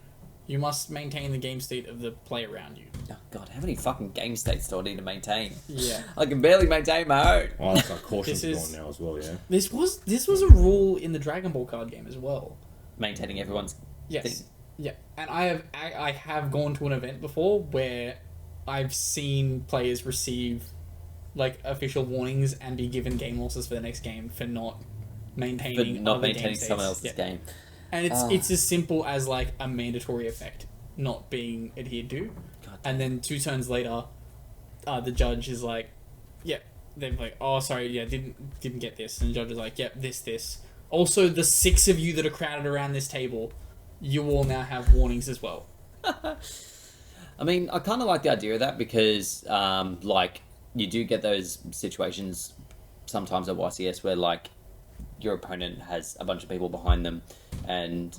You must maintain the game state of the play around you. Oh God, how many fucking game states do I need to maintain? Yeah. I can barely maintain my own. Oh, that's like caution's This is- gone now as well, yeah. This was a rule in the Dragon Ball card game as well. Maintaining everyone's Yes. thing. Yeah. And I have gone to an event before where I've seen players receive like official warnings and be given game losses for the next game for not maintaining But not other game maintaining states. someone else's Yeah. game. And it's as simple as like a mandatory effect not being adhered to. God. And then 2 turns later, the judge is like, "Yep." They're like, "Oh, sorry, yeah, didn't get this." And the judge is like, "Yep, this." Also, the 6 of you that are crowded around this table, you all now have warnings as well. I mean, I kind of like the idea of that because, like, you do get those situations sometimes at YCS where, like, your opponent has a bunch of people behind them and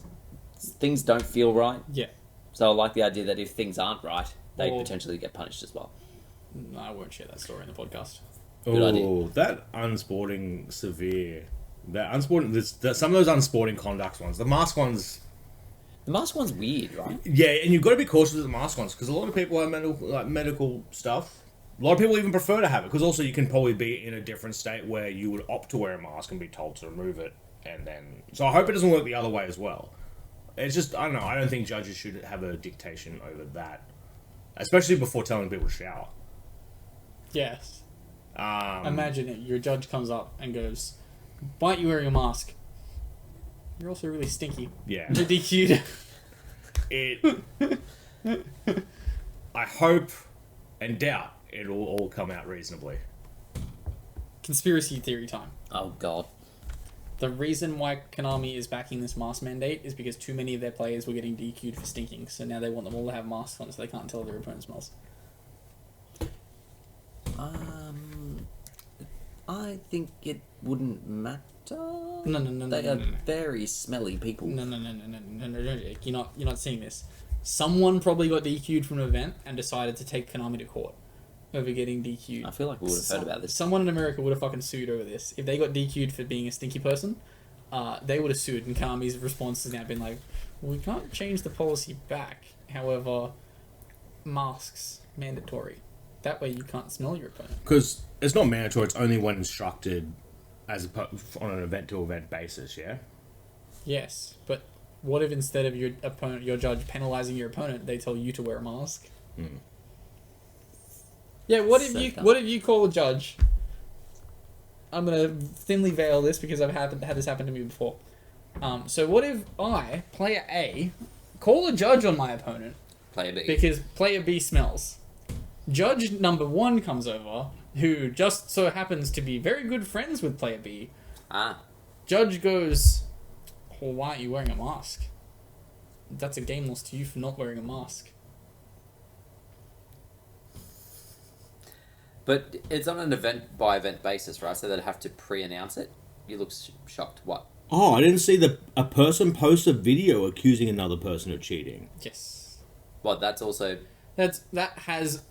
things don't feel right. Yeah. So I like the idea that if things aren't right, they Or- potentially get punished as well. No, I won't share that story in the podcast. Good idea. Oh, that unsporting severe. That unsporting. Some of those unsporting conduct ones. The mask ones. The mask one's weird, right? Yeah, and you've got to be cautious with the mask ones because a lot of people have medical stuff. A lot of people even prefer to have it because also you can probably be in a different state where you would opt to wear a mask and be told to remove it, and then. So I hope it doesn't work the other way as well. It's just I don't know. I don't think judges should have a dictation over that, especially before telling people to shower. Yes. Um, Imagine it. Your judge comes up and goes, "Why aren't you wearing a mask? You're also really stinky." Yeah. You're DQ'd. I hope and doubt it'll all come out reasonably. Conspiracy theory time. Oh, God. The reason why Konami is backing this mask mandate is because too many of their players were getting DQ'd for stinking, so now they want them all to have masks on so they can't tell their opponent smells. I think it wouldn't matter. No, They are very smelly people. No. You're not seeing this. Someone probably got DQ'd from an event and decided to take Konami to court over getting DQ'd. I feel like we would have heard about this. Someone in America would have fucking sued over this. If they got DQ'd for being a stinky person, they would have sued, and Konami's response has now been like, "We can't change the policy back. However, masks mandatory. That way you can't smell your opponent." Because it's not mandatory, it's only when instructed on an event-to-event basis, yeah? Yes, but what if instead of your judge penalizing your opponent, they tell you to wear a mask? Yeah, what if So you dumb. what if you call a judge? I'm gonna thinly veil this because I've had this happen to me before. So what if I, player A, call a judge on my opponent Player B. because player B smells. Judge number 1 comes over, who just so happens to be very good friends with player B. Judge goes, well, why aren't you wearing a mask? That's a game loss to you for not wearing a mask. But it's on an event by event basis, right? So they'd have to pre-announce it. You look shocked. What? Oh, I didn't see a person post a video accusing another person of cheating. Yes. What? That's also. That has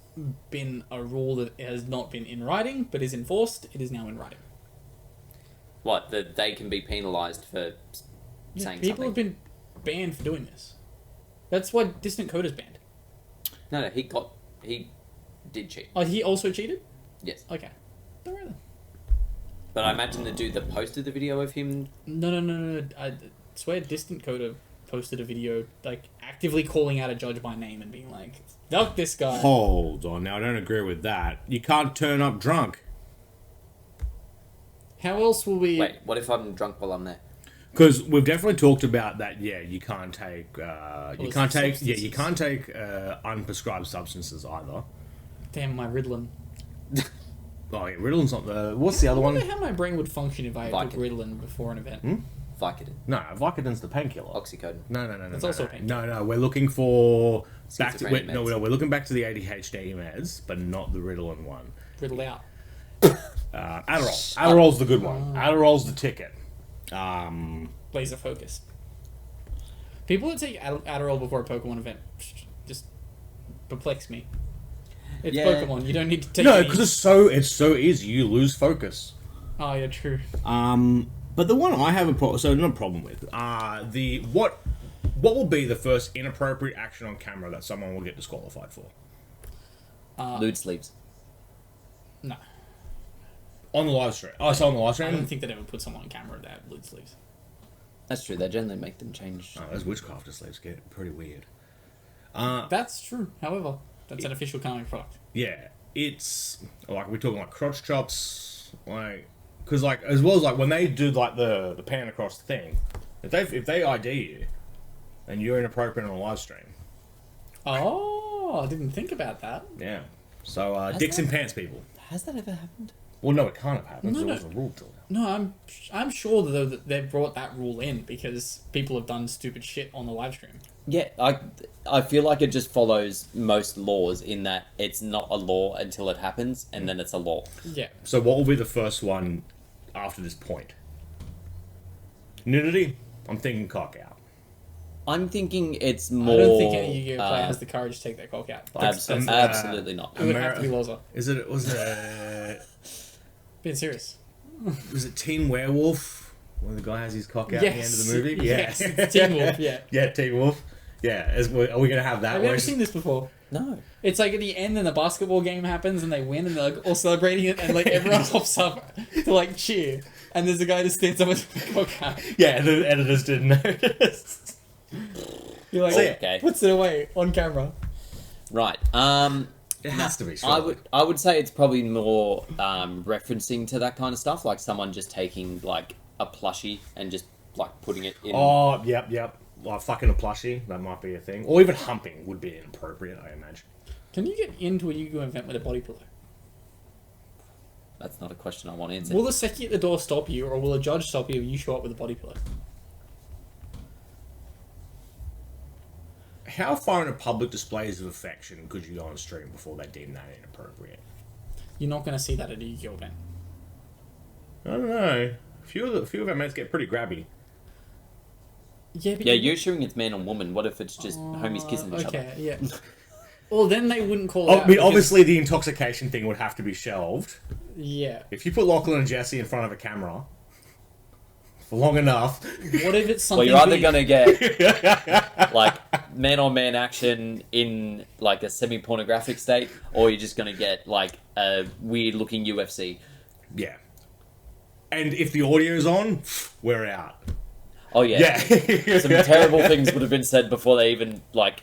been a rule that has not been in writing, but is enforced. It is now in writing. What? That they can be penalised for saying People something. have been banned for doing this. That's why Distant Coder's banned. No, he did cheat. Oh, he also cheated? Yes. Okay. Don't worry then. But I imagine the dude that posted the video of him. No. I swear Distant Coder posted a video, like, actively calling out a judge by name and being like, fuck this guy. Hold on, now I don't agree with that. You can't turn up drunk. How else will we... Wait, what if I'm drunk while I'm there? Because we've definitely talked about that. Yeah, you can't take. You it's can't take. substances. Yeah, you can't take unprescribed substances either. Damn, my Ritalin. Oh, yeah, Ritallin's not the. What's the other I one? wonder how my brain would function if I took Vicodin. Ritalin before an event. Vicodin. No, Vicodin's the painkiller. Oxycodone. No. It's no, also no. a painkiller. No, we're looking for back to. Schizophrenia No, meds. we're looking back to the ADHD meds, but not the Ritalin one. Riddle out. Adderall. Adderall's the good one. Adderall's the ticket. Laser focus. People that take Adderall before a Pokemon event just perplex me. It's Yeah. Pokemon. You don't need to take. No, any- because it's so easy. You lose focus. Oh yeah, true. But the one I have a problem, so not a problem with, what will be the first inappropriate action on camera that someone will get disqualified for Lewd sleeves. No, on the live stream? Oh, it's on the live I don't stream. think they'd ever put someone on camera that have blue sleeves. That's true. They generally make them change. Oh, those witchcrafter sleeves get pretty weird. That's true. However, that's an official comic product. Yeah, it's like we're talking like crotch chops, like because like as well as like when they do like the pan across the thing, if they ID you, and you're inappropriate on a live stream. Oh, I didn't think about that. Yeah. So dicks in pants people. Has that ever happened? Well, no, it can't have happened. No, There no. wasn't a rule till now. No, I'm sure though that they brought that rule in because people have done stupid shit on the live stream. Yeah, I feel like it just follows most laws in that it's not a law until it happens, and then it's a law. Yeah. So what will be the first one after this point? Nudity? I'm thinking cock out. I'm thinking it's more. I don't think any Yu-Gi-Oh player has the courage to take their cock out. Absolutely not. It would have to be Loza. Being serious. Was it Teen Werewolf when the guy has his cock out at the end of the movie? Yes, it's Teen Wolf, yeah. Yeah, Teen Wolf. Yeah, are we gonna have that? Have you ever seen this before? No. It's like at the end and the basketball game happens and they win and they're like all celebrating it and like everyone hops up to like cheer and there's a guy that stands up with the cock out. Yeah, the editors didn't notice. You're like, Okay. puts it away on camera. Right. It has to be. I would say it's probably more referencing to that kind of stuff, like someone just taking like a plushie and just like putting it in. Oh, yep. Like fucking a plushie, that might be a thing. Or even humping would be inappropriate, I imagine. Can you get into a Yu-Gi-Oh event with a body pillow? That's not a question I want answered. Will the secchi at the door stop you or will a judge stop you if you show up with a body pillow? How far into public displays of affection could you go on stream before they deem that inappropriate? You're not going to see that at a Yu-Gi-Oh event. I don't know. A few of our mates get pretty grabby. Yeah, but Yeah, you're assuming it's man and woman. What if it's just homies kissing each other? Okay, yeah. Well, then they wouldn't call it I out mean, because- obviously the intoxication thing would have to be shelved. Yeah. If you put Lachlan and Jesse in front of a camera for long enough, What if it's Well, something... you're either big? going to get like man-on-man action in like a semi-pornographic state, or you're just going to get like a weird-looking UFC. yeah. And if the audio's on, we're out. Oh yeah. Some terrible things would have been said before they even like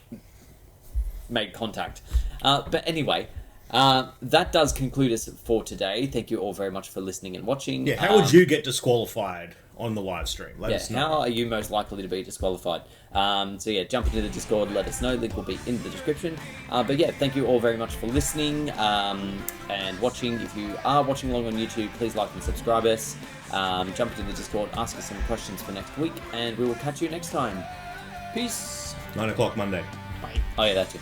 made contact. But anyway, That does conclude us for today. Thank you all very much for listening and watching. Yeah, how would you get disqualified on the live stream? Let us know. How are you most likely to be disqualified? So yeah, jump into the Discord, let us know. Link will be in the description. But yeah, thank you all very much for listening and watching. If you are watching along on YouTube, please like and subscribe us. Jump into the Discord, ask us some questions for next week, and we will catch you next time. Peace. 9 o'clock Monday. Bye. Oh yeah, that's it.